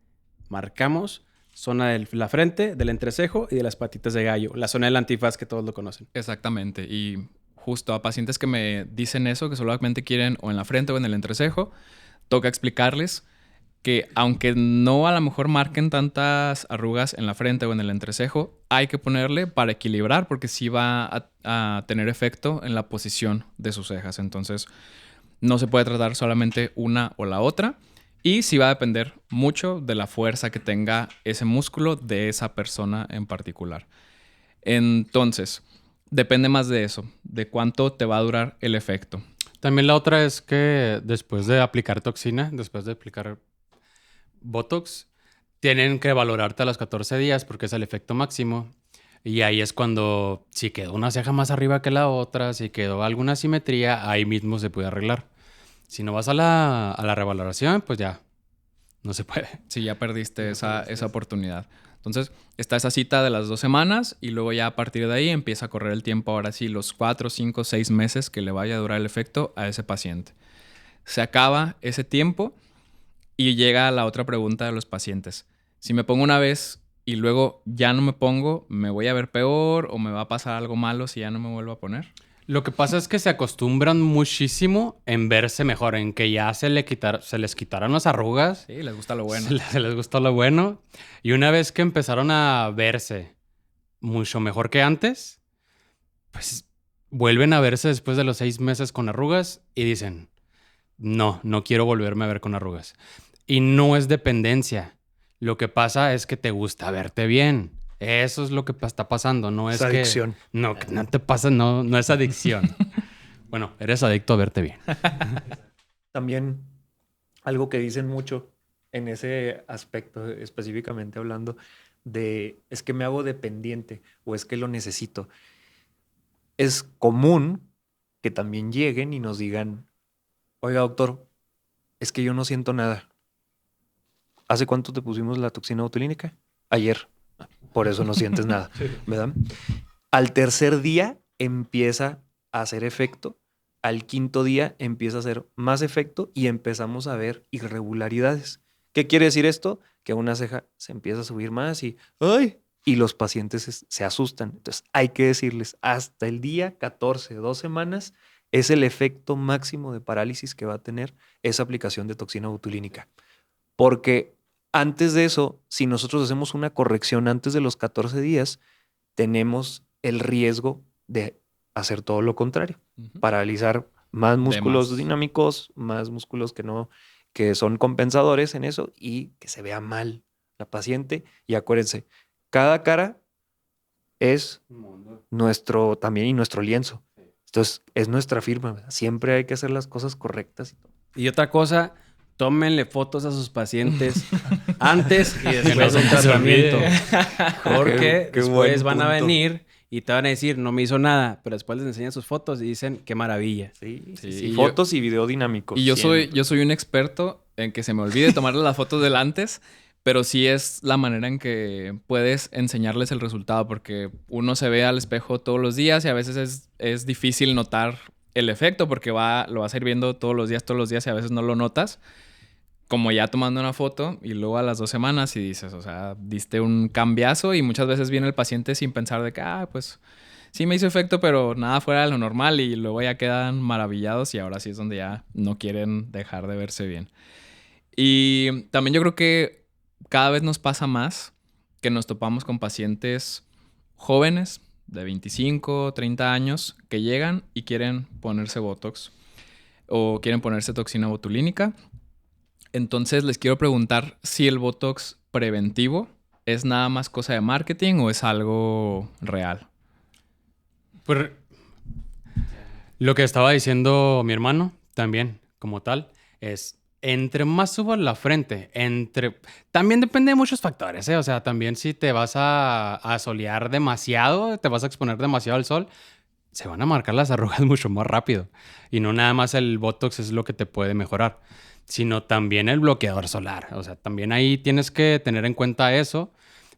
marcamos zona de la frente, del entrecejo y de las patitas de gallo. La zona del antifaz que todos lo conocen. Exactamente. Y justo a pacientes que me dicen eso, que solamente quieren o en la frente o en el entrecejo, toca explicarles que aunque no a lo mejor marquen tantas arrugas en la frente o en el entrecejo, hay que ponerle para equilibrar porque sí va a tener efecto en la posición de sus cejas. Entonces, no se puede tratar solamente una o la otra. Y sí va a depender mucho de la fuerza que tenga ese músculo de esa persona en particular. Entonces, depende más de eso, de cuánto te va a durar el efecto. También la otra es que después de aplicar toxina, después de aplicar Botox, tienen que valorarte a los 14 días porque es el efecto máximo. Y ahí es cuando, si quedó una ceja más arriba que la otra, si quedó alguna simetría, ahí mismo se puede arreglar. Si no vas a la revaloración, pues ya, no se puede. Sí, ya perdiste esa oportunidad. Entonces, está esa cita de las 2 semanas y luego ya a partir de ahí empieza a correr el tiempo, ahora sí, los 4, 5, 6 meses que le vaya a durar el efecto a ese paciente. Se acaba ese tiempo y llega la otra pregunta de los pacientes. Si me pongo una vez y luego ya no me pongo, ¿me voy a ver peor o me va a pasar algo malo si ya no me vuelvo a poner? Lo que pasa es que se acostumbran muchísimo en verse mejor, en que ya se les quitaron las arrugas. Sí, les gusta lo bueno. Se les gustó lo bueno. Y una vez que empezaron a verse mucho mejor que antes, pues vuelven a verse después de los 6 meses con arrugas y dicen, no quiero volverme a ver con arrugas. Y no es dependencia. Lo que pasa es que te gusta verte bien. Eso es lo que está pasando. No es adicción. No te pasa, no es adicción. Bueno, eres adicto a verte bien. También algo que dicen mucho en ese aspecto, específicamente hablando, es que me hago dependiente o es que lo necesito. Es común que también lleguen y nos digan, oiga, doctor, es que yo no siento nada. ¿Hace cuánto te pusimos la toxina botulínica? Ayer. Por eso no sientes nada, ¿verdad? Al tercer día empieza a hacer efecto. Al quinto día empieza a hacer más efecto y empezamos a ver irregularidades. ¿Qué quiere decir esto? Que una ceja se empieza a subir más y ¡ay! Y los pacientes se asustan. Entonces hay que decirles, hasta el día 14, 2 semanas, es el efecto máximo de parálisis que va a tener esa aplicación de toxina botulínica. Porque antes de eso, si nosotros hacemos una corrección antes de los 14 días, tenemos el riesgo de hacer todo lo contrario. Paralizar más músculos dinámicos, más músculos que son compensadores en eso y que se vea mal la paciente. Y acuérdense, cada cara es nuestro también y nuestro lienzo. Entonces, es nuestra firma, ¿verdad? Siempre hay que hacer las cosas correctas. Y otra cosa, tómenle fotos a sus pacientes antes y después del tratamiento. Porque Qué después buen van a punto. venir y te van a decir, no me hizo nada, pero después les enseñan sus fotos y dicen, qué maravilla. Sí. Y Fotos y video dinámicos. Y yo siempre. soy un experto en que se me olvide tomarle las fotos del antes, pero sí es la manera en que puedes enseñarles el resultado, porque uno se ve al espejo todos los días y a veces es difícil notar el efecto porque lo vas a ir viendo todos los días y a veces no lo notas. Como ya tomando una foto y luego a las 2 semanas y dices, o sea, diste un cambiazo y muchas veces viene el paciente sin pensar de que, pues sí me hizo efecto, pero nada fuera de lo normal y luego ya quedan maravillados y ahora sí es donde ya no quieren dejar de verse bien. Y también yo creo que cada vez nos pasa más que nos topamos con pacientes jóvenes de 25, 30 años que llegan y quieren ponerse Botox o quieren ponerse toxina botulínica. Entonces les quiero preguntar si el Botox preventivo es nada más cosa de marketing o es algo real. Pues lo que estaba diciendo mi hermano también, como tal, es entre más suba la frente, también depende de muchos factores, ¿eh? O sea, también si te vas a solear demasiado, te vas a exponer demasiado al sol, se van a marcar las arrugas mucho más rápido. Y no nada más el Botox es lo que te puede mejorar, sino también el bloqueador solar. O sea, también ahí tienes que tener en cuenta eso,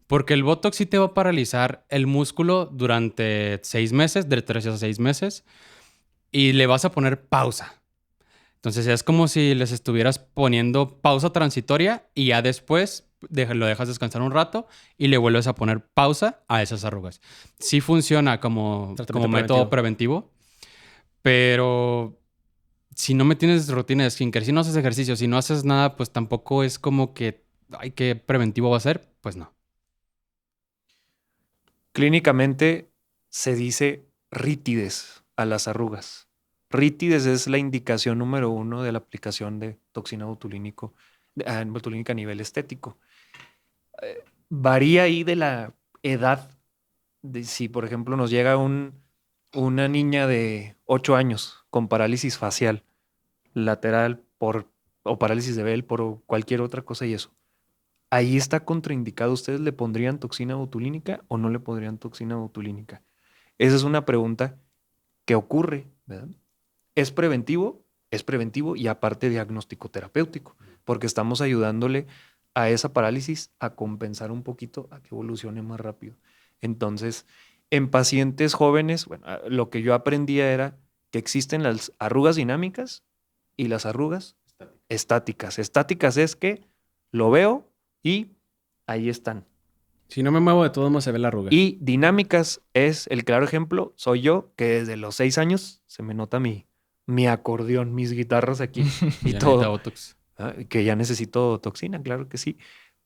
porque el Botox sí te va a paralizar el músculo durante 6 meses, de 3 a 6 meses, y le vas a poner pausa. Entonces es como si les estuvieras poniendo pausa transitoria y ya después lo dejas descansar un rato y le vuelves a poner pausa a esas arrugas. Sí funciona como método preventivo, pero si no me tienes rutina de skincare, si no haces ejercicio, si no haces nada, pues tampoco es como que, ay, ¿qué preventivo va a ser? Pues no. Clínicamente se dice rítides a las arrugas. Rítides es la indicación número 1 de la aplicación de toxina botulínica a nivel estético. Varía ahí de la edad. Si, por ejemplo, nos llega una niña de 8 años con parálisis facial lateral o parálisis de Bell por cualquier otra cosa y eso. ahí está contraindicado. ¿Ustedes le pondrían toxina botulínica o no le pondrían toxina botulínica? Esa es una pregunta que ocurre, ¿verdad? Es preventivo y aparte diagnóstico terapéutico, porque estamos ayudándole a esa parálisis a compensar un poquito, a que evolucione más rápido. Entonces, en pacientes jóvenes, bueno, lo que yo aprendía era que existen las arrugas dinámicas y las arrugas estáticas. Estáticas es que lo veo y ahí están. Si no me muevo, de todos modos se ve la arruga. Y dinámicas es el claro ejemplo, soy yo, que desde los 6 años se me nota mi acordeón, mis guitarras aquí y Ya todo. necesita Botox. Que ya necesito toxina, claro que sí.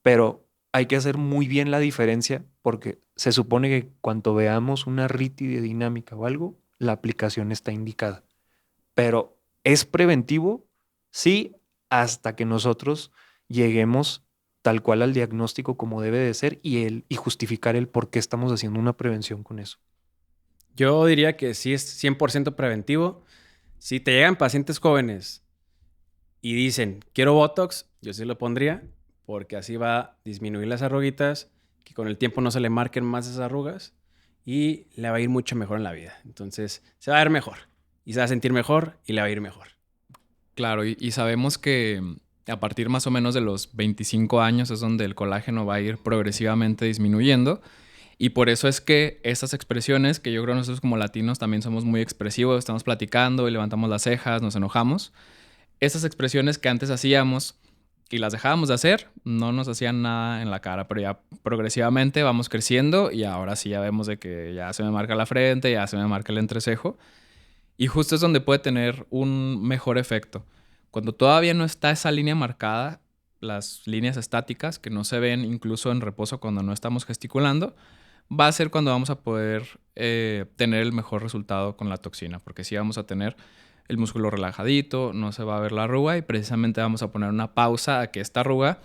Pero hay que hacer muy bien la diferencia porque se supone que cuando veamos una rítide dinámica o algo, la aplicación está indicada. Pero es preventivo, sí, hasta que nosotros lleguemos tal cual al diagnóstico como debe de ser y justificar el por qué estamos haciendo una prevención con eso. Yo diría que sí es 100% preventivo. Si te llegan pacientes jóvenes y dicen, quiero Botox, yo sí lo pondría, porque así va a disminuir las arruguitas, que con el tiempo no se le marquen más esas arrugas y le va a ir mucho mejor en la vida. Entonces, se va a ver mejor y se va a sentir mejor y le va a ir mejor. Claro, y sabemos que a partir más o menos de los 25 años es donde el colágeno va a ir progresivamente disminuyendo. Y por eso es que estas expresiones, que yo creo nosotros como latinos también somos muy expresivos, estamos platicando y levantamos las cejas, nos enojamos. Esas expresiones que antes hacíamos y las dejábamos de hacer, no nos hacían nada en la cara, pero ya progresivamente vamos creciendo y ahora sí ya vemos de que ya se me marca la frente, ya se me marca el entrecejo. Y justo es donde puede tener un mejor efecto. Cuando todavía no está esa línea marcada, las líneas estáticas que no se ven incluso en reposo cuando no estamos gesticulando, va a ser cuando vamos a poder tener el mejor resultado con la toxina, porque sí vamos a tener el músculo relajadito, no se va a ver la arruga y precisamente vamos a poner una pausa a que esta arruga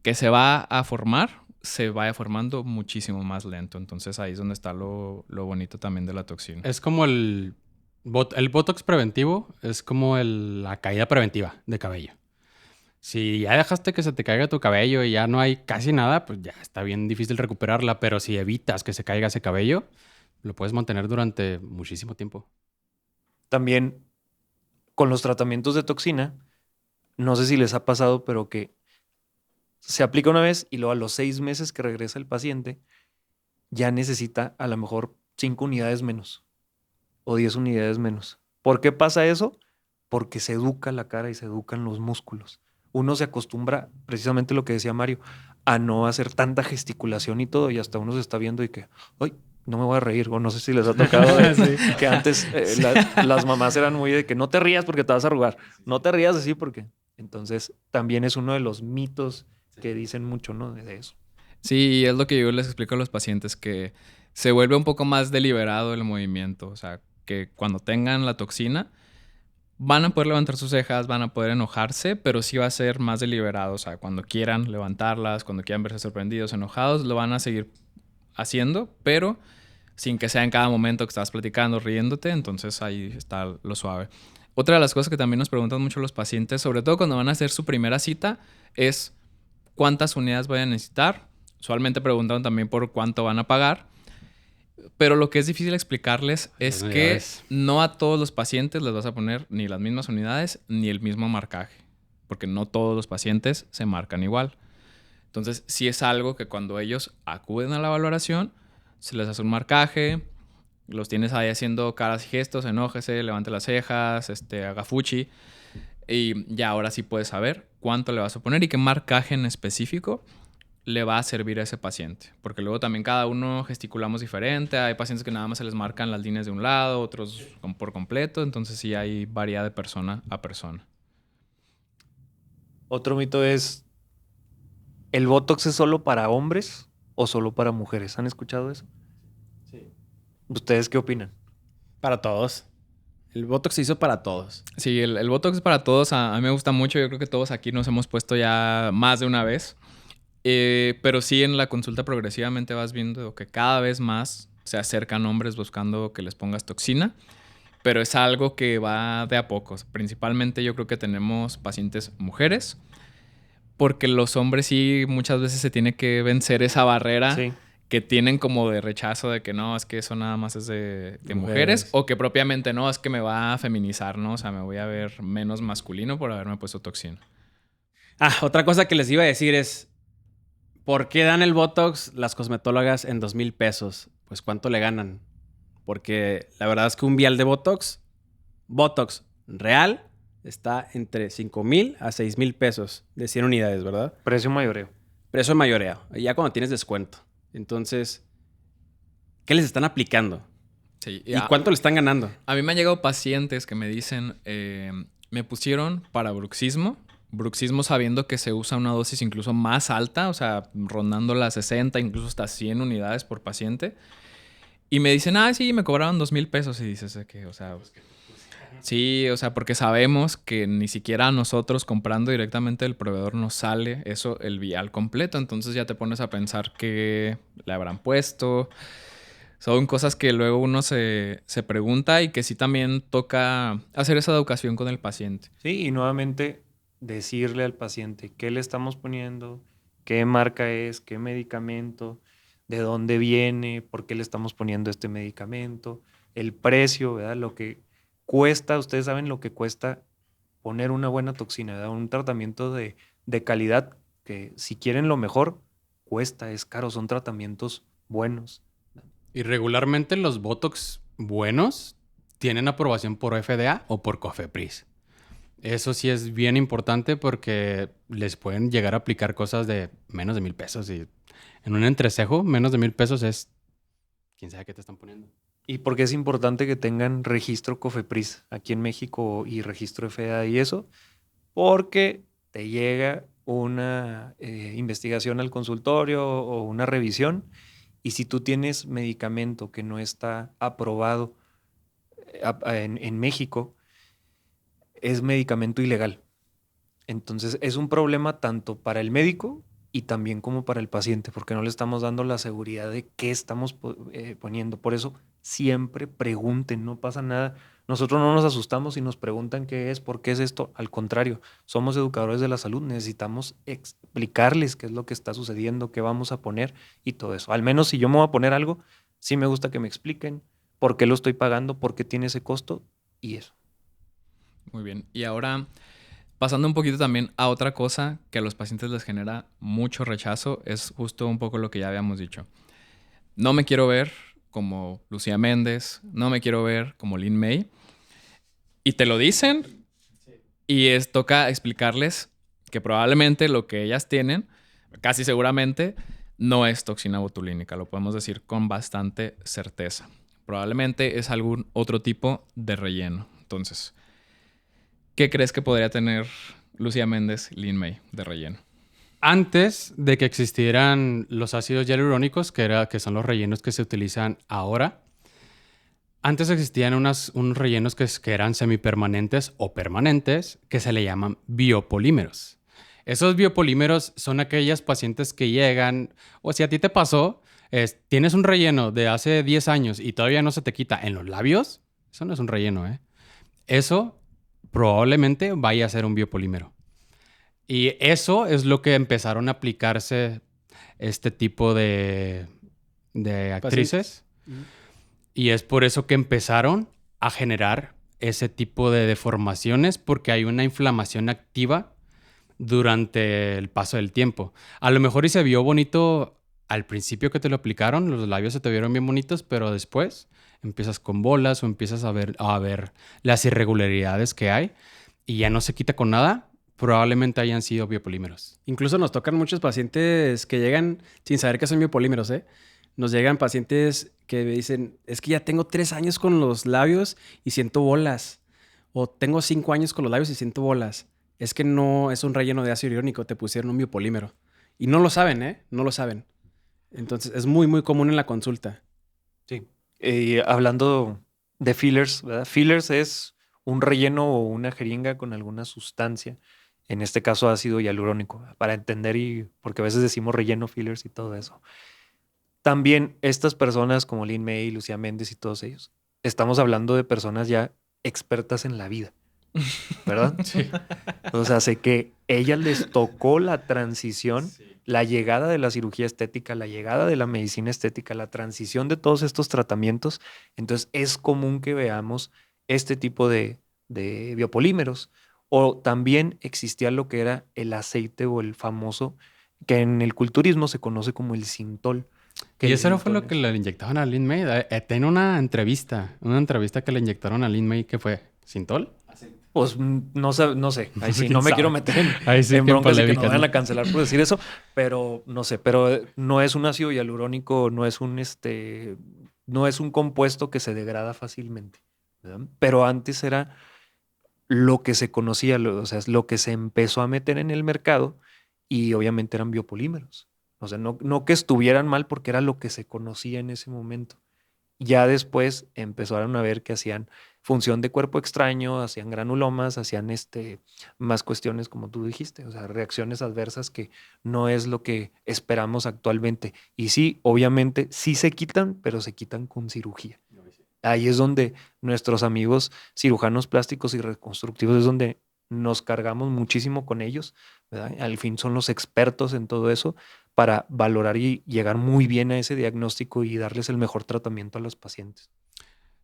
que se va a formar se vaya formando muchísimo más lento. Entonces ahí es donde está lo bonito también de la toxina. Es como el Botox preventivo, es como la caída preventiva de cabello. Si ya dejaste que se te caiga tu cabello y ya no hay casi nada, pues ya está bien difícil recuperarla. Pero si evitas que se caiga ese cabello, lo puedes mantener durante muchísimo tiempo. También con los tratamientos de toxina, no sé si les ha pasado, pero que se aplica una vez y luego a los 6 meses que regresa el paciente, ya necesita a lo mejor 5 unidades menos o 10 unidades menos. ¿Por qué pasa eso? Porque se educa la cara y se educan los músculos. Uno se acostumbra, precisamente lo que decía Mario, a no hacer tanta gesticulación y todo, y hasta uno se está viendo y que, ¡ay! No me voy a reír, o no sé si les ha tocado que antes las mamás eran muy de que no te rías porque te vas a arrugar, no te rías así porque... Entonces, también es uno de los mitos que dicen mucho, ¿no? De eso. Sí, es lo que yo les explico a los pacientes, que se vuelve un poco más deliberado el movimiento. O sea, que cuando tengan la toxina van a poder levantar sus cejas, van a poder enojarse, pero sí va a ser más deliberado. O sea, cuando quieran levantarlas, cuando quieran verse sorprendidos, enojados, lo van a seguir haciendo, pero sin que sea en cada momento que estás platicando, riéndote. Entonces ahí está lo suave. Otra de las cosas que también nos preguntan mucho los pacientes, sobre todo cuando van a hacer su primera cita, es cuántas unidades van a necesitar. Usualmente preguntan también por cuánto van a pagar. Pero lo que es difícil explicarles es que no a todos los pacientes les vas a poner ni las mismas unidades ni el mismo marcaje, porque no todos los pacientes se marcan igual. Entonces, sí es algo que cuando ellos acuden a la valoración, se les hace un marcaje, los tienes ahí haciendo caras y gestos, enójese, levante las cejas, haga fuchi, y ya ahora sí puedes saber cuánto le vas a poner y qué marcaje en específico le va a servir a ese paciente. Porque luego también cada uno gesticulamos diferente. Hay pacientes que nada más se les marcan las líneas de un lado, otros por completo. Entonces sí hay variedad de persona a persona. Otro mito es, ¿el Botox es solo para hombres o solo para mujeres? ¿Han escuchado eso? Sí. ¿Ustedes qué opinan? Para todos. El Botox se hizo para todos. Sí, el Botox es para todos. A mí me gusta mucho. Yo creo que todos aquí nos hemos puesto ya más de una vez. Pero sí, en la consulta progresivamente vas viendo que cada vez más se acercan hombres buscando que les pongas toxina, pero es algo que va de a pocos. Principalmente yo creo que tenemos pacientes mujeres, porque los hombres sí muchas veces se tiene que vencer esa barrera Sí. que tienen como de rechazo de que no, es que eso nada más es de mujeres, Mujeres. o que propiamente no, es que me va a feminizar, ¿no? O sea, me voy a ver menos masculino por haberme puesto toxina. Otra cosa que les iba a decir es, ¿por qué dan el Botox las cosmetólogas en 2,000 pesos? Pues ¿cuánto le ganan? Porque la verdad es que un vial de Botox real, está entre 5,000 a 6,000 pesos de 100 unidades, ¿verdad? Precio mayoreo. Precio de mayoreo, ya cuando tienes descuento. Entonces, ¿qué les están aplicando? Sí, ¿Y cuánto le están ganando? A mí me han llegado pacientes que me dicen, me pusieron para bruxismo. Bruxismo sabiendo que se usa una dosis incluso más alta, o sea, rondando las 60, incluso hasta 100 unidades por paciente. Y me dicen, sí, me cobraron 2,000 pesos. Y dices, que, o sea, sí, o sea, porque sabemos que ni siquiera a nosotros comprando directamente del proveedor nos sale eso, el vial completo. Entonces ya te pones a pensar qué le habrán puesto. Son cosas que luego uno se pregunta y que sí también toca hacer esa educación con el paciente. Sí, y nuevamente decirle al paciente qué le estamos poniendo, qué marca es, qué medicamento, de dónde viene, por qué le estamos poniendo este medicamento, el precio, ¿verdad? Lo que cuesta, ustedes saben lo que cuesta poner una buena toxina, ¿verdad? Un tratamiento de calidad que si quieren lo mejor, cuesta, es caro, son tratamientos buenos. Y regularmente los Botox buenos tienen aprobación por FDA o por COFEPRIS. Eso sí es bien importante porque les pueden llegar a aplicar cosas de menos de 1,000 pesos. Y en un entrecejo, menos de 1,000 pesos es quién sabe qué te están poniendo. Y porque es importante que tengan registro COFEPRIS aquí en México y registro FDA y eso, porque te llega una investigación al consultorio o una revisión y si tú tienes medicamento que no está aprobado en México, es medicamento ilegal. Entonces es un problema tanto para el médico y también como para el paciente, porque no le estamos dando la seguridad de qué estamos poniendo. Por eso siempre pregunten, no pasa nada. Nosotros no nos asustamos si nos preguntan qué es, por qué es esto. Al contrario, somos educadores de la salud, necesitamos explicarles qué es lo que está sucediendo, qué vamos a poner y todo eso. Al menos si yo me voy a poner algo, sí me gusta que me expliquen por qué lo estoy pagando, por qué tiene ese costo y eso. Muy bien. Y ahora, pasando un poquito también a otra cosa que a los pacientes les genera mucho rechazo, es justo un poco lo que ya habíamos dicho. No me quiero ver como Lucía Méndez, no me quiero ver como Lin May. Y te lo dicen y toca explicarles que probablemente lo que ellas tienen, casi seguramente, no es toxina botulínica. Lo podemos decir con bastante certeza. Probablemente es algún otro tipo de relleno. Entonces, ¿qué crees que podría tener Lucía Méndez, Lin May de relleno? Antes de que existieran los ácidos hialurónicos, que son los rellenos que se utilizan ahora, antes existían unos rellenos que eran semipermanentes o permanentes que se le llaman biopolímeros. Esos biopolímeros son aquellas pacientes que llegan, o si a ti te pasó, tienes un relleno de hace 10 años y todavía no se te quita en los labios, eso no es un relleno, ¿eh? Eso probablemente vaya a ser un biopolímero. Y eso es lo que empezaron a aplicarse este tipo de actrices. Y es por eso que empezaron a generar ese tipo de deformaciones, porque hay una inflamación activa durante el paso del tiempo. A lo mejor y se vio bonito al principio que te lo aplicaron, los labios se te vieron bien bonitos, pero después empiezas con bolas o empiezas a ver las irregularidades que hay y ya no se quita con nada. Probablemente hayan sido biopolímeros. Incluso nos tocan muchos pacientes que llegan sin saber que son biopolímeros, ¿eh? Nos llegan pacientes que me dicen, es que ya tengo 3 años con los labios y siento bolas. O tengo 5 años con los labios y siento bolas. Es que no es un relleno de ácido hialurónico, te pusieron un biopolímero. Y no lo saben, ¿eh? No lo saben. Entonces es muy, muy común en la consulta. Sí. Hablando de fillers, ¿verdad? Fillers es un relleno o una jeringa con alguna sustancia. En este caso ácido hialurónico, para entender y porque a veces decimos relleno, fillers y todo eso. También estas personas como Lin May, Lucía Méndez y todos ellos, estamos hablando de personas ya expertas en la vida, ¿verdad? Sí. O sea, sé que ellas les tocó la transición, la llegada de la cirugía estética, la llegada de la medicina estética, la transición de todos estos tratamientos. Entonces es común que veamos este tipo de biopolímeros. O también existía lo que era el aceite o el famoso, que en el culturismo se conoce como el Sintol. Y el eso no fue Sintol lo que le inyectaban a Lin May. Tiene una entrevista que le inyectaron a Lin May que fue ¿Sintol? Pues no sé. Ahí sí, ¿Quién no me sabe? quiero meter Ahí sí en que en broncas de que nos polémicas, vayan ¿no? a cancelar por decir eso, pero no sé, pero no es un ácido hialurónico, no es un compuesto que se degrada fácilmente, ¿verdad? Pero antes era lo que se conocía, o sea, es lo que se empezó a meter en el mercado y obviamente eran biopolímeros. O sea, no que estuvieran mal porque era lo que se conocía en ese momento. Ya después empezaron a ver que hacían función de cuerpo extraño, hacían granulomas, hacían más cuestiones como tú dijiste, o sea, reacciones adversas que no es lo que esperamos actualmente. Y sí, obviamente sí se quitan, pero se quitan con cirugía. Ahí es donde nuestros amigos cirujanos plásticos y reconstructivos es donde nos cargamos muchísimo con ellos, ¿verdad? Al fin son los expertos en todo eso para valorar y llegar muy bien a ese diagnóstico y darles el mejor tratamiento a los pacientes.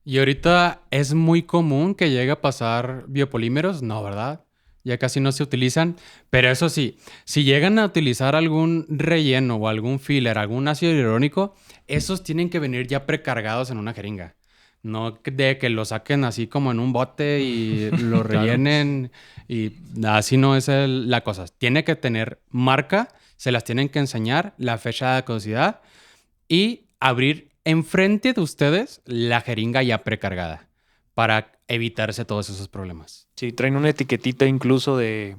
Y ahorita es muy común que llegue a pasar biopolímeros, no, ¿verdad? Ya casi no se utilizan, pero eso sí, si llegan a utilizar algún relleno o algún filler, algún ácido hialurónico, esos tienen que venir ya precargados en una jeringa. No de que lo saquen así como en un bote y lo rellenen y así no es la cosa. Tiene que tener marca, se las tienen que enseñar, la fecha de caducidad y abrir enfrente de ustedes la jeringa ya precargada para evitarse todos esos problemas. Sí, traen una etiquetita incluso de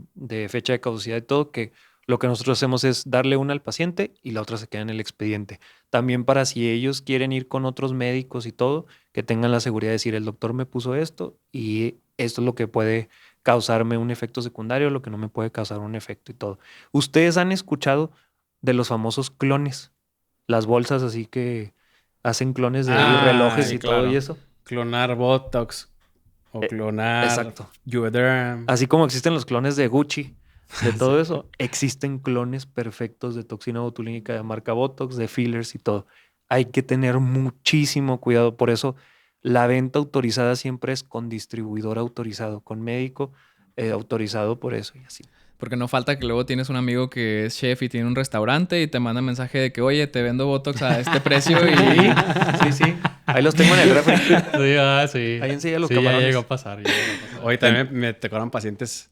fecha de caducidad y todo, que lo que nosotros hacemos es darle una al paciente y la otra se queda en el expediente. También para si ellos quieren ir con otros médicos y todo, que tengan la seguridad de decir, el doctor me puso esto y esto es lo que puede causarme un efecto secundario, lo que no me puede causar un efecto y todo. ¿Ustedes han escuchado de los famosos clones? Las bolsas así que hacen clones de relojes sí, y todo y claro. eso. Clonar Botox o Eh, clonar Exacto. Juvederm. Así como existen los clones de Gucci, de todo eso, existen clones perfectos de toxina botulínica de marca Botox, de fillers y todo. Hay que tener muchísimo cuidado. Por eso la venta autorizada siempre es con distribuidor autorizado, con médico autorizado por eso y así. Porque no falta que luego tienes un amigo que es chef y tiene un restaurante y te manda mensaje de que, oye, te vendo Botox a este precio y... Sí. Ahí los tengo en el refri. Sí. Ahí enseguida los Sí, ya camarones. llegó a pasar. Hoy también me tocaron pacientes.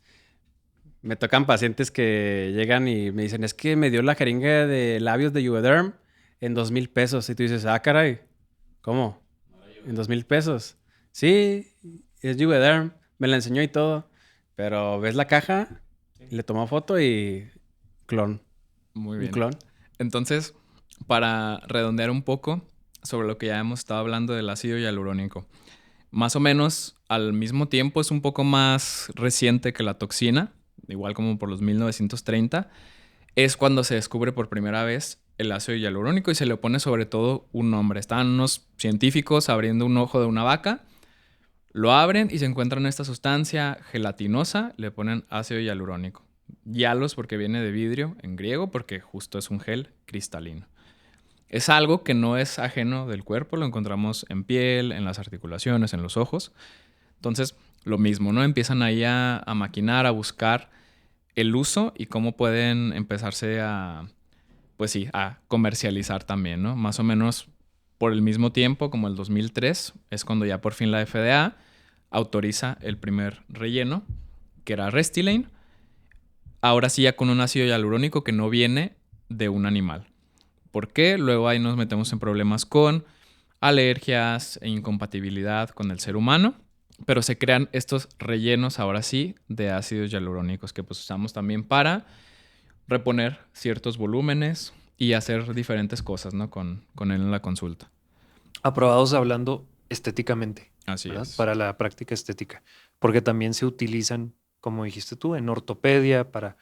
Me tocan pacientes que llegan y me dicen, es que me dio la jeringa de labios de Juvederm en 2,000 pesos. Y tú dices, ah, caray, ¿cómo? ¿En 2,000 pesos? Sí, es Juvederm. Me la enseñó y todo. Pero ves la caja, le tomó foto y clon. Muy Un bien. clon. Entonces, para redondear un poco sobre lo que ya hemos estado hablando del ácido hialurónico. Más o menos al mismo tiempo es un poco más reciente que la toxina, igual como por los 1930, es cuando se descubre por primera vez el ácido hialurónico y se le pone sobre todo un nombre. Estaban unos científicos abriendo un ojo de una vaca, lo abren y se encuentran esta sustancia gelatinosa, le ponen ácido hialurónico. Hialos porque viene de vidrio en griego, porque justo es un gel cristalino. Es algo que no es ajeno del cuerpo, lo encontramos en piel, en las articulaciones, en los ojos. Entonces, lo mismo, ¿no? Empiezan ahí a maquinar, a buscar el uso y cómo pueden empezarse pues sí, a comercializar también, ¿no? Más o menos por el mismo tiempo, como el 2003, es cuando ya por fin la FDA autoriza el primer relleno, que era Restylane. Ahora sí ya con un ácido hialurónico que no viene de un animal. ¿Por qué? Luego ahí nos metemos en problemas con alergias e incompatibilidad con el ser humano. Pero se crean estos rellenos ahora sí de ácidos hialurónicos que pues usamos también para reponer ciertos volúmenes y hacer diferentes cosas, ¿no? Con él en la consulta. Aprobados hablando estéticamente, Así ¿verdad? es. Para la práctica estética, porque también se utilizan, como dijiste tú, en ortopedia para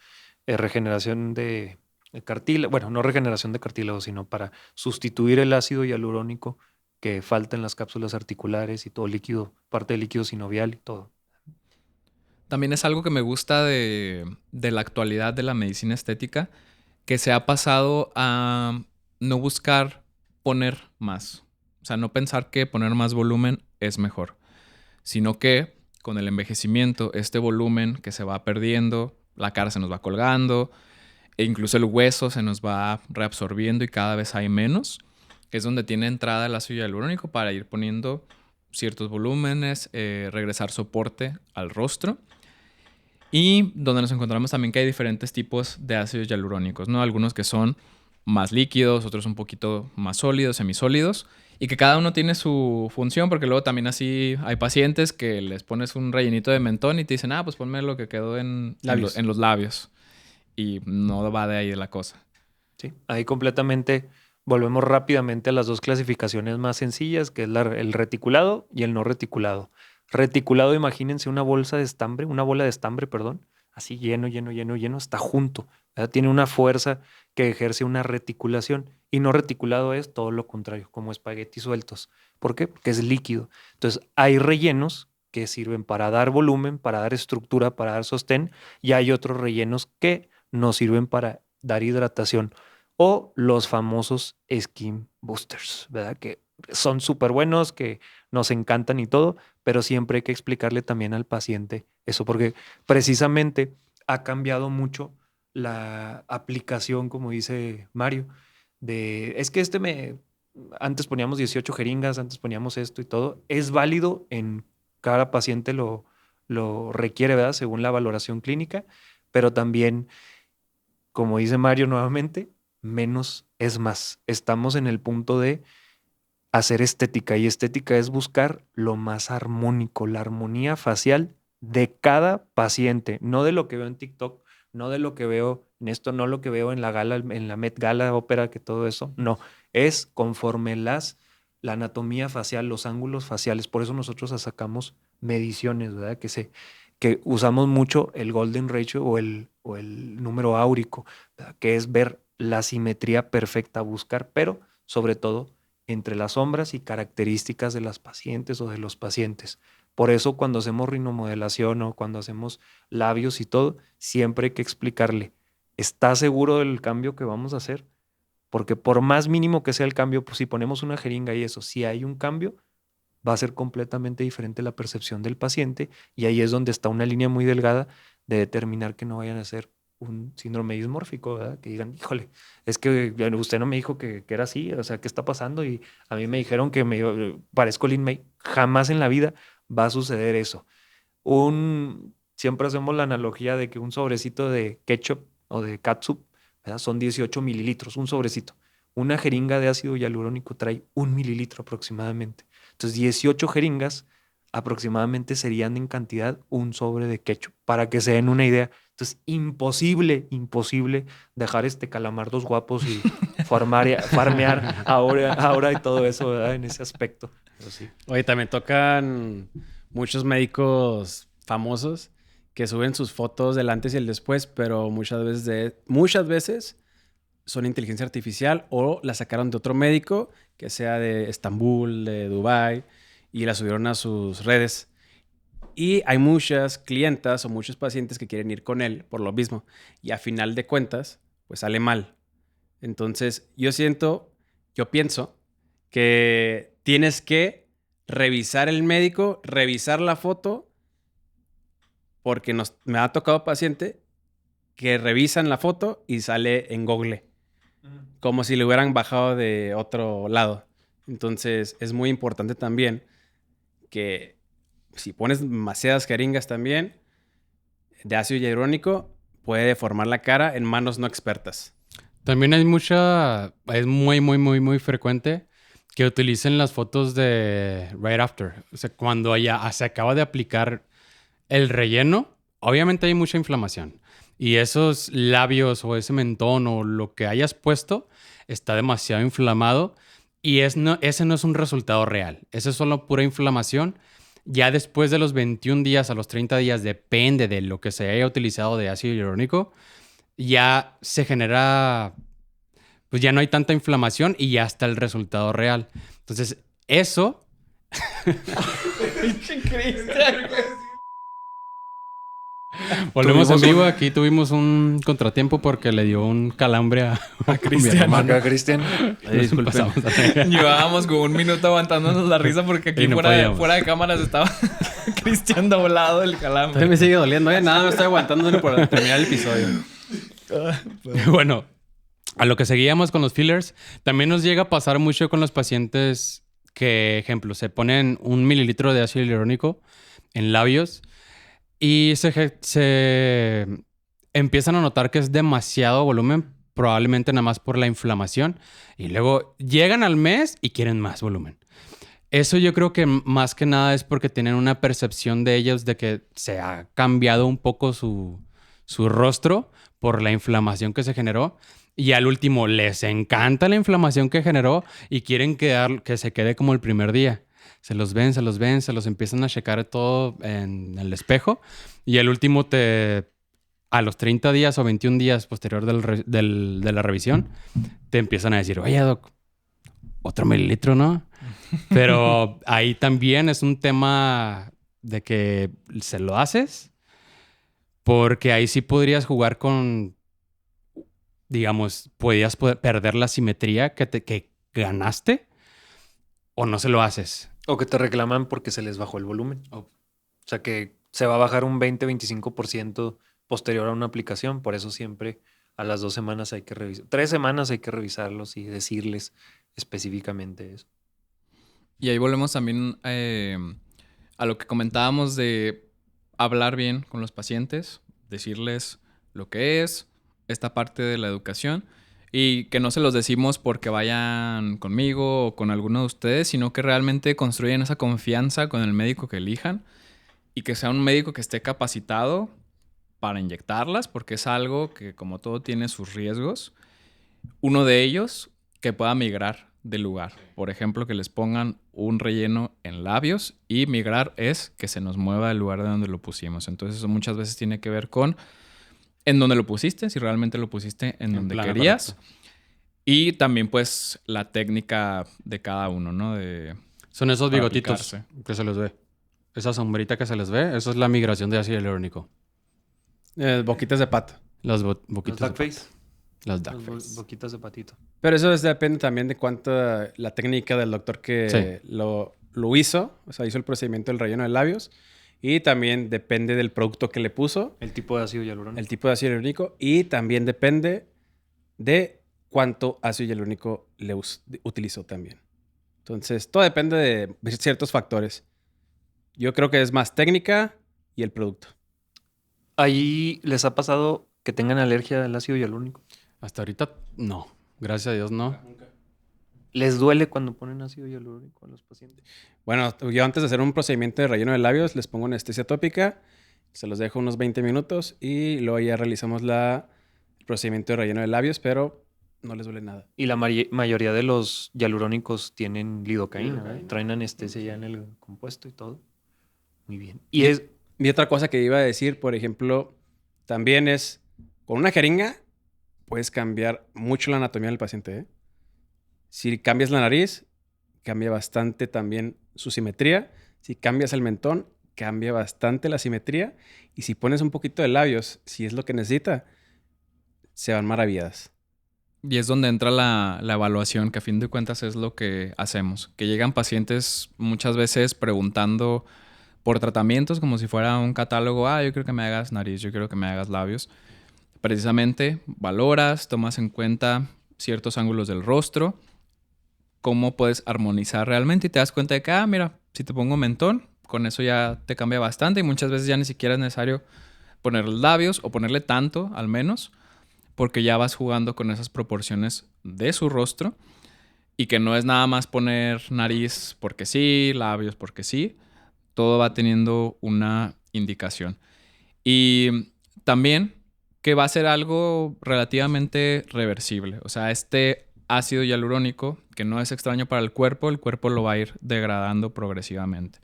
regeneración de cartílago, bueno, no regeneración de cartílago, sino para sustituir el ácido hialurónico que falta en las cápsulas articulares y todo líquido, parte del líquido sinovial y todo. También es algo que me gusta de la actualidad de la medicina estética, que se ha pasado a no buscar poner más. O sea, no pensar que poner más volumen es mejor, sino que con el envejecimiento, este volumen que se va perdiendo, la cara se nos va colgando, e incluso el hueso se nos va reabsorbiendo y cada vez hay menos, que es donde tiene entrada el ácido hialurónico para ir poniendo ciertos volúmenes, regresar soporte al rostro. Y donde nos encontramos también que hay diferentes tipos de ácidos hialurónicos, ¿no? Algunos que son más líquidos, otros un poquito más sólidos, semisólidos, y que cada uno tiene su función, porque luego también así hay pacientes que les pones un rellenito de mentón y te dicen, pues ponme lo que quedó en los labios. Y no va de ahí la cosa. Sí, ahí completamente volvemos rápidamente a las dos clasificaciones más sencillas, que es el reticulado y el no reticulado. Reticulado, imagínense una bola de estambre, perdón, así lleno, está junto, ¿verdad? Tiene una fuerza que ejerce una reticulación. Y no reticulado es todo lo contrario, como espaguetis sueltos. ¿Por qué? Porque es líquido. Entonces, hay rellenos que sirven para dar volumen, para dar estructura, para dar sostén, y hay otros rellenos que nos sirven para dar hidratación, o los famosos skin boosters, ¿verdad? Que son súper buenos, que nos encantan y todo, pero siempre hay que explicarle también al paciente eso, porque precisamente ha cambiado mucho la aplicación, como dice Mario, es que antes poníamos 18 jeringas, antes poníamos esto y todo. Es válido en cada paciente lo requiere, ¿verdad? Según la valoración clínica, pero también, como dice Mario nuevamente, menos es más. Estamos en el punto de hacer estética, y estética es buscar lo más armónico, la armonía facial de cada paciente, no de lo que veo en TikTok, no de lo que veo en esto, no lo que veo en la gala, en la Met Gala, ópera, que todo eso, no, es conforme la anatomía facial, los ángulos faciales. Por eso nosotros sacamos mediciones, ¿verdad? Que usamos mucho el Golden Ratio o el número áurico, ¿verdad? Que es ver la simetría perfecta, buscar, pero sobre todo entre las sombras y características de las pacientes o de los pacientes. Por eso cuando hacemos rinomodelación o cuando hacemos labios y todo, siempre hay que explicarle, ¿estás seguro del cambio que vamos a hacer? Porque por más mínimo que sea el cambio, pues si ponemos una jeringa y eso, si hay un cambio, va a ser completamente diferente la percepción del paciente, y ahí es donde está una línea muy delgada de determinar que no vayan a ser un síndrome dismórfico, ¿verdad? Que digan, híjole, es que usted no me dijo que era así, o sea, ¿qué está pasando? Y a mí me dijeron que me parezco Lin May. Jamás en la vida va a suceder eso. Siempre hacemos la analogía de que un sobrecito de ketchup o de catsup, ¿verdad? Son 18 mililitros, un sobrecito. Una jeringa de ácido hialurónico trae 1 mililitro aproximadamente. Entonces, 18 jeringas aproximadamente serían en cantidad un sobre de ketchup, para que se den una idea. Entonces, imposible dejar calamardos guapos y farmear ahora y todo eso, ¿verdad? En ese aspecto. Pero sí. Oye, también tocan muchos médicos famosos que suben sus fotos del antes y el después, pero muchas veces son inteligencia artificial o la sacaron de otro médico, que sea de Estambul, de Dubái, y la subieron a sus redes. Y hay muchas clientas o muchos pacientes que quieren ir con él por lo mismo. Y a final de cuentas, pues sale mal. Entonces, yo pienso que tienes que revisar el médico, revisar la foto, porque me ha tocado paciente que revisan la foto y sale en Google, como si le hubieran bajado de otro lado. Entonces, es muy importante también que si pones demasiadas jeringas también de ácido hialurónico, puede deformar la cara en manos no expertas. También es muy frecuente que utilicen las fotos de right after. O sea, cuando ya se acaba de aplicar el relleno, obviamente hay mucha inflamación. Y esos labios o ese mentón o lo que hayas puesto está demasiado inflamado. Y ese no es un resultado real. Eso es solo pura inflamación. Ya después de los 21 días a los 30 días, depende de lo que se haya utilizado de ácido hialurónico, ya se genera, pues ya no hay tanta inflamación y ya está el resultado real. Entonces, eso... Volvemos en Tuvimos vivo. un- Aquí tuvimos un contratiempo porque le dio un calambre a Cristian. Acá, Cristian. Disculpen. Llevábamos como un minuto aguantándonos la risa porque aquí Y no podíamos. fuera de cámaras estaba Cristian doblado del calambre. Me sigue doliendo, ¿eh? Nada, me estoy aguantando por terminar el episodio. Bueno, a lo que seguíamos con los fillers, también nos llega a pasar mucho con los pacientes que, ejemplo, se ponen 1 mililitro de ácido hialurónico en labios y se empiezan a notar que es demasiado volumen, probablemente nada más por la inflamación, y luego llegan al mes y quieren más volumen. Eso yo creo que más que nada es porque tienen una percepción de ellos de que se ha cambiado un poco su rostro por la inflamación que se generó. Y al último, les encanta la inflamación que generó y quieren que se quede como el primer día. Se los ven, se los empiezan a checar todo en el espejo. Y al último, a los 30 días o 21 días posterior de la revisión, te empiezan a decir, oye, doc, otro mililitro, ¿no? Pero ahí también es un tema de que se lo haces, porque ahí sí podrías jugar con, digamos, podías perder la simetría que ganaste, o no se lo haces. O que te reclaman porque se les bajó el volumen. O sea que se va a bajar un 20-25% posterior a una aplicación. Por eso siempre a las 2 semanas hay que revisar. 3 semanas hay que revisarlos y decirles específicamente eso. Y ahí volvemos también a lo que comentábamos de hablar bien con los pacientes, decirles lo que es, esta parte de la educación, y que no se los decimos porque vayan conmigo o con alguno de ustedes, sino que realmente construyan esa confianza con el médico que elijan y que sea un médico que esté capacitado para inyectarlas, porque es algo que, como todo, tiene sus riesgos. Uno de ellos, que pueda migrar del lugar. Por ejemplo, que les pongan un relleno en labios, y migrar es que se nos mueva del lugar de donde lo pusimos. Entonces eso muchas veces tiene que ver con en dónde lo pusiste, si realmente lo pusiste en donde plano querías. correcto. Y también pues la técnica de cada uno, ¿no? Son esos Para bigotitos aplicarse. que se les ve. Esa sombrita que se les ve, eso es la migración de ácido hialurónico. Boquitas de pato. Las Los boquitas duck de face. pato. Las Las duck face. boquitas de patito. Pero eso depende también de cuánto la técnica del doctor que lo hizo. O sea, hizo el procedimiento del relleno de labios. Y también depende del producto que le puso, El tipo de ácido hialurónico. el tipo de ácido hialurónico. Y también depende de cuánto ácido hialurónico utilizó también. Entonces, todo depende de ciertos factores. Yo creo que es más técnica y el producto. ¿Ahí les ha pasado que tengan alergia al ácido hialurónico? Hasta ahorita, no. Gracias a Dios, no. ¿Les duele cuando ponen ácido hialurónico a los pacientes? Bueno, yo antes de hacer un procedimiento de relleno de labios, les pongo anestesia tópica, se los dejo unos 20 minutos y luego ya realizamos el procedimiento de relleno de labios, pero no les duele nada. Y la mayoría de los hialurónicos tienen lidocaína, ¿verdad? Traen anestesia ya en el compuesto y todo. Muy bien. Y otra cosa que iba a decir, por ejemplo, también es, con una jeringa puedes cambiar mucho la anatomía del paciente, ¿eh? Si cambias la nariz, cambia bastante también su simetría. Si cambias el mentón, cambia bastante la simetría. Y si pones un poquito de labios, si es lo que necesita, se van maravilladas. Y es donde entra la evaluación, que a fin de cuentas es lo que hacemos. Que llegan pacientes muchas veces preguntando por tratamientos como si fuera un catálogo. Yo quiero que me hagas nariz, yo quiero que me hagas labios. Precisamente valoras, tomas en cuenta ciertos ángulos del rostro, cómo puedes armonizar realmente, y te das cuenta de que, mira, si te pongo mentón, con eso ya te cambia bastante, y muchas veces ya ni siquiera es necesario ponerle labios o ponerle tanto al menos, porque ya vas jugando con esas proporciones de su rostro, y que no es nada más poner nariz porque sí, labios porque sí, todo va teniendo una indicación. Y también que va a ser algo relativamente reversible. O sea, este ácido hialurónico, que no es extraño para el cuerpo lo va a ir degradando progresivamente.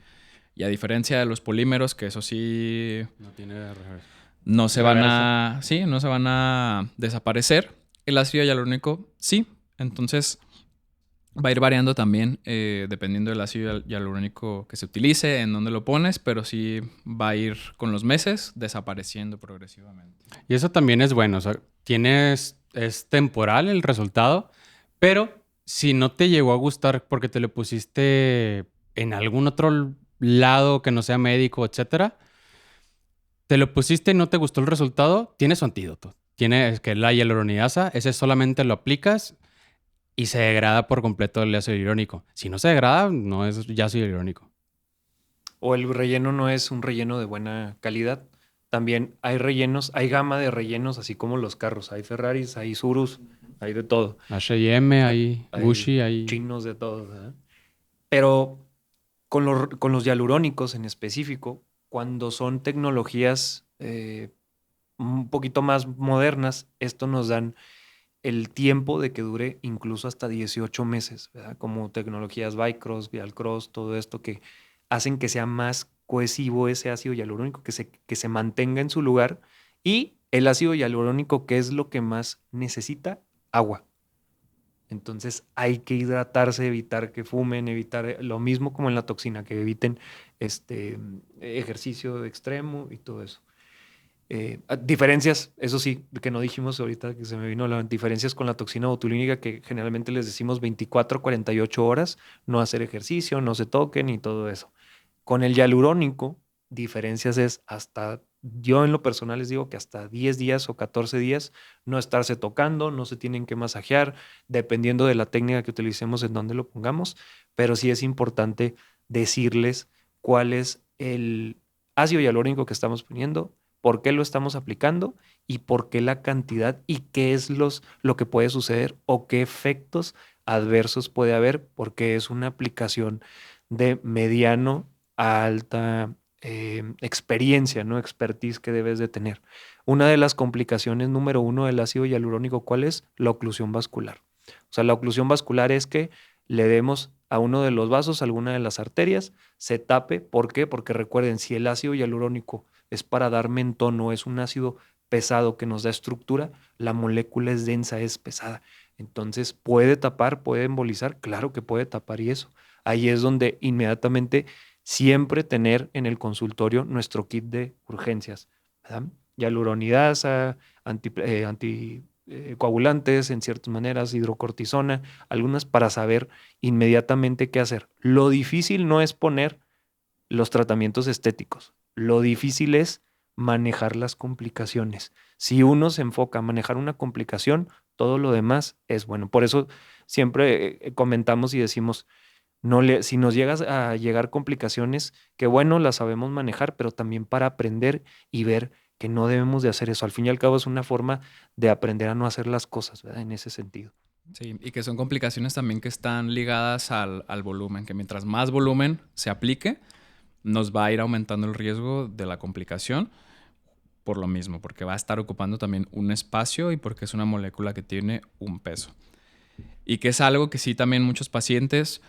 Y a diferencia de los polímeros, que eso sí No tiene reverso. no se van a desaparecer, el ácido hialurónico sí. Entonces, Va a ir variando también dependiendo del ácido hialurónico que se utilice, en dónde lo pones, pero sí va a ir con los meses desapareciendo progresivamente. Y eso también es bueno, o sea, es temporal el resultado, pero si no te llegó a gustar porque te lo pusiste en algún otro lado que no sea médico, etcétera, te lo pusiste y no te gustó el resultado, tiene su antídoto. Tiene que la hialuronidasa, ese solamente lo aplicas y se degrada por completo el ácido hialurónico. Si no se degrada, no es ya ácido hialurónico. O el relleno no es un relleno de buena calidad. También hay rellenos, hay gama de rellenos, así como los carros. Hay Ferraris, hay Surus, hay de todo. H&M, hay Hay Gucci, hay... chinos de todo, ¿verdad? Pero con los hialurónicos en específico, cuando son tecnologías un poquito más modernas, esto nos dan el tiempo de que dure incluso hasta 18 meses, ¿verdad? Como tecnologías Vycross, Vialcross, todo esto que hacen que sea más cohesivo ese ácido hialurónico, que se mantenga en su lugar. Y el ácido hialurónico, ¿qué es lo que más necesita? Agua. Entonces hay que hidratarse, evitar que fumen, evitar lo mismo como en la toxina, que eviten ejercicio extremo y todo eso. Diferencias, eso sí, que no dijimos ahorita, que se me vino las diferencias con la toxina botulínica, que generalmente les decimos 24 48 horas, no hacer ejercicio, no se toquen y todo eso. Con el hialurónico, diferencias es hasta, yo en lo personal les digo que hasta 10 días o 14 días no estarse tocando, no se tienen que masajear, dependiendo de la técnica que utilicemos en donde lo pongamos, pero sí es importante decirles cuál es el ácido hialurónico que estamos poniendo, por qué lo estamos aplicando y por qué la cantidad y qué es lo que puede suceder o qué efectos adversos puede haber, porque es una aplicación de mediano a alta experiencia, ¿no? Expertise que debes de tener. Una de las complicaciones número uno del ácido hialurónico, ¿cuál es? La oclusión vascular. O sea, la oclusión vascular es que le demos a uno de los vasos, alguna de las arterias, se tape. ¿Por qué? Porque recuerden, si el ácido hialurónico es para dar mentón, no es un ácido pesado que nos da estructura, la molécula es densa, es pesada. Entonces, ¿puede tapar, puede embolizar? Claro que puede tapar y eso. Ahí es donde inmediatamente siempre tener en el consultorio nuestro kit de urgencias, ¿verdad? Hialuronidasa, anticoagulantes en ciertas maneras, hidrocortisona, algunas para saber inmediatamente qué hacer. Lo difícil no es poner los tratamientos estéticos, lo difícil es manejar las complicaciones. Si uno se enfoca a manejar una complicación, todo lo demás es bueno. Por eso siempre comentamos y decimos, si nos llegas a llegar complicaciones, que bueno, las sabemos manejar, pero también para aprender y ver que no debemos de hacer eso. Al fin y al cabo es una forma de aprender a no hacer las cosas, ¿verdad? En ese sentido. Sí, y que son complicaciones también que están ligadas al volumen, que mientras más volumen se aplique, nos va a ir aumentando el riesgo de la complicación por lo mismo, porque va a estar ocupando también un espacio y porque es una molécula que tiene un peso. Y que es algo que sí también muchos pacientes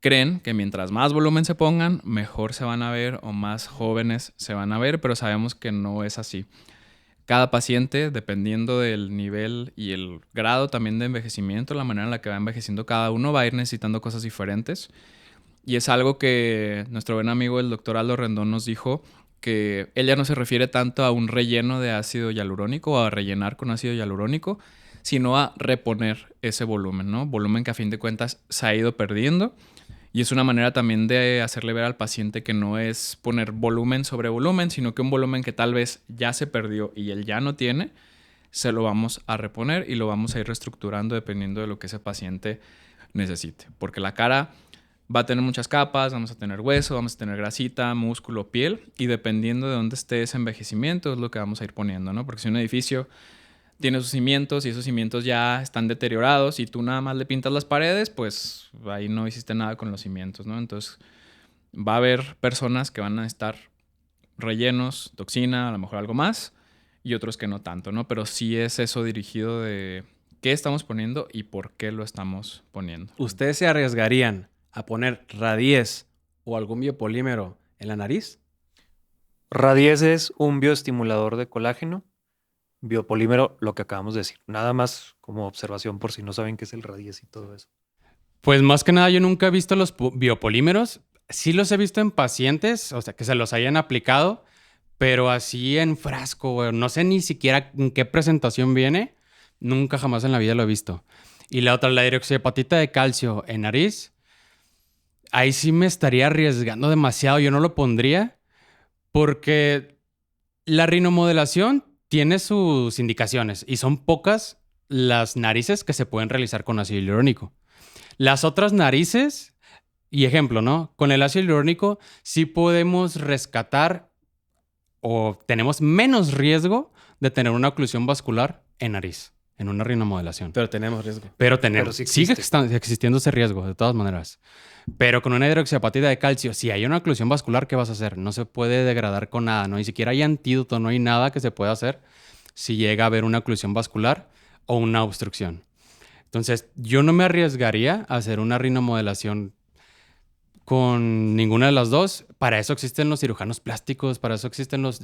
creen que mientras más volumen se pongan, mejor se van a ver o más jóvenes se van a ver, pero sabemos que no es así. Cada paciente, dependiendo del nivel y el grado también de envejecimiento, la manera en la que va envejeciendo cada uno, va a ir necesitando cosas diferentes. Y es algo que nuestro buen amigo el doctor Aldo Rendón nos dijo, que él ya no se refiere tanto a un relleno de ácido hialurónico o a rellenar con ácido hialurónico, sino a reponer ese volumen, ¿no? Volumen que a fin de cuentas se ha ido perdiendo. Y es una manera también de hacerle ver al paciente que no es poner volumen sobre volumen, sino que un volumen que tal vez ya se perdió y él ya no tiene, se lo vamos a reponer y lo vamos a ir reestructurando dependiendo de lo que ese paciente necesite. Porque la cara va a tener muchas capas, vamos a tener hueso, vamos a tener grasita, músculo, piel, y dependiendo de dónde esté ese envejecimiento es lo que vamos a ir poniendo, ¿no? Porque si un edificio tiene sus cimientos y esos cimientos ya están deteriorados y tú nada más le pintas las paredes, pues ahí no hiciste nada con los cimientos, ¿no? Entonces va a haber personas que van a estar rellenos, toxina, a lo mejor algo más, y otros que no tanto, ¿no? Pero sí es eso dirigido de qué estamos poniendo y por qué lo estamos poniendo. ¿Ustedes se arriesgarían a poner Radies o algún biopolímero en la nariz? Radies es un bioestimulador de colágeno. Biopolímero, lo que acabamos de decir. Nada más como observación por si no saben qué es el Radies y todo eso. Pues más que nada yo nunca he visto los biopolímeros. Sí los he visto en pacientes, o sea, que se los hayan aplicado, pero así en frasco, güey. No sé ni siquiera en qué presentación viene. Nunca jamás en la vida lo he visto. Y la otra, la hidroxiapatita de calcio en nariz. Ahí sí me estaría arriesgando demasiado. Yo no lo pondría porque la rinomodelación tiene sus indicaciones y son pocas las narices que se pueden realizar con ácido hialurónico. Las otras narices, y ejemplo, ¿no? Con el ácido hialurónico sí podemos rescatar o tenemos menos riesgo de tener una oclusión vascular en nariz, en una rinomodelación. Pero tenemos riesgo. Pero sí sigue existe. existiendo ese riesgo, de todas maneras. Pero con una hidroxiapatita de calcio, si hay una oclusión vascular, ¿qué vas a hacer? No se puede degradar con nada, ¿no? Ni siquiera hay antídoto, no hay nada que se pueda hacer si llega a haber una oclusión vascular o una obstrucción. Entonces, yo no me arriesgaría a hacer una rinomodelación con ninguna de las dos. Para eso existen los cirujanos plásticos, para eso existen los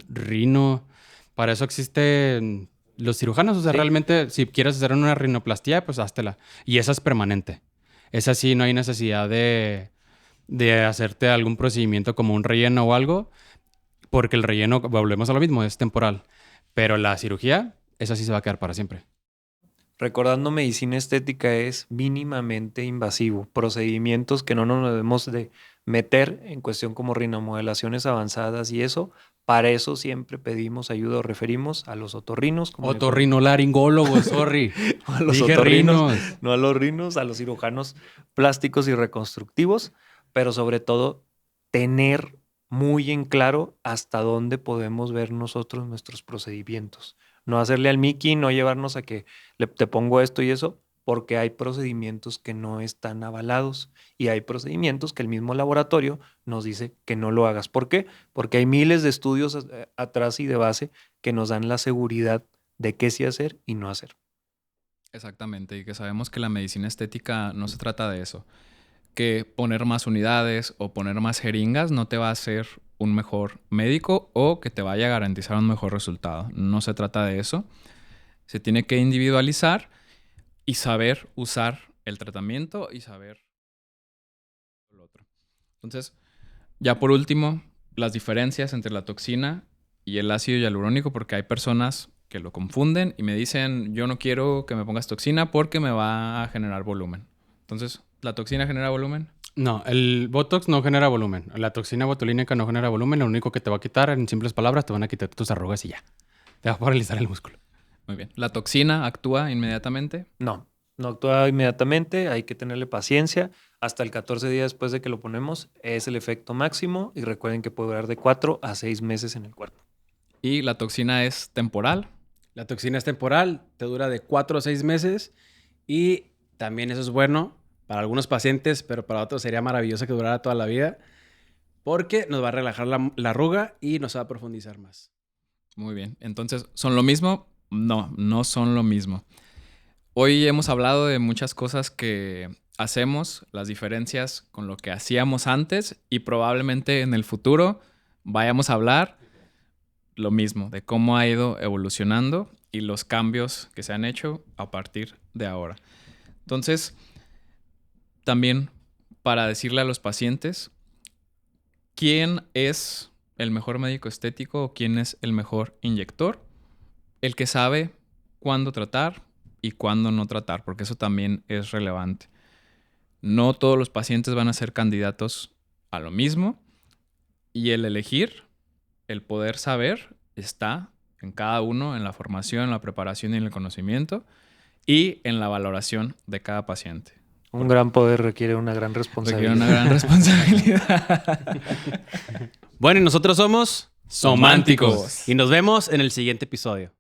para eso existen los cirujanos. O sea, Sí. realmente, si quieres hacer una rinoplastía, pues háztela. Y esa es permanente. Esa sí, no hay necesidad de hacerte algún procedimiento como un relleno o algo, porque el relleno, volvemos a lo mismo, es temporal. Pero la cirugía, esa sí se va a quedar para siempre. Recordando, medicina estética es mínimamente invasivo. Procedimientos que no nos debemos de meter en cuestión como rinomodelaciones avanzadas y eso. Para eso siempre pedimos ayuda o referimos a los otorrinos. como le Otorrinolaringólogo, sorry. a los Dije otorrinos, rinos. no a los rinos, a los cirujanos plásticos y reconstructivos, pero sobre todo tener muy en claro hasta dónde podemos ver nosotros nuestros procedimientos. No hacerle al Mickey, no llevarnos a que te pongo esto y eso, porque hay procedimientos que no están avalados y hay procedimientos que el mismo laboratorio nos dice que no lo hagas. ¿Por qué? Porque hay miles de estudios atrás y de base que nos dan la seguridad de qué sí hacer y no hacer. Exactamente, y que sabemos que la medicina estética no se trata de eso. Que poner más unidades o poner más jeringas no te va a hacer un mejor médico o que te vaya a garantizar un mejor resultado. No se trata de eso. Se tiene que individualizar y saber usar el tratamiento y saber lo otro. Entonces, ya por último, las diferencias entre la toxina y el ácido hialurónico, porque hay personas que lo confunden y me dicen, yo no quiero que me pongas toxina porque me va a generar volumen. Entonces, ¿la toxina genera volumen? No, el Botox no genera volumen. La toxina botulínica no genera volumen. Lo único que te va a quitar, en simples palabras, te van a quitar tus arrugas y ya. Te va a paralizar el músculo. Muy bien. ¿La toxina actúa inmediatamente? No actúa inmediatamente, hay que tenerle paciencia. Hasta el 14 días después de que lo ponemos es el efecto máximo y recuerden que puede durar de 4 a 6 meses en el cuerpo. ¿Y la toxina es temporal? La toxina es temporal, te dura de 4 o 6 meses y también eso es bueno para algunos pacientes, pero para otros sería maravilloso que durara toda la vida porque nos va a relajar la arruga y nos va a profundizar más. Muy bien. Entonces, ¿son lo mismo? No, no son lo mismo. Hoy hemos hablado de muchas cosas que hacemos, las diferencias con lo que hacíamos antes y probablemente en el futuro vayamos a hablar lo mismo, de cómo ha ido evolucionando y los cambios que se han hecho a partir de ahora. Entonces, también para decirle a los pacientes quién es el mejor médico estético o quién es el mejor inyector, el que sabe cuándo tratar y cuándo no tratar, porque eso también es relevante. No todos los pacientes van a ser candidatos a lo mismo y el elegir, el poder saber, está en cada uno, en la formación, en la preparación y en el conocimiento y en la valoración de cada paciente. Un gran poder requiere una gran responsabilidad. Requiere una gran responsabilidad. Bueno, y nosotros somos Sománticos. Y nos vemos en el siguiente episodio.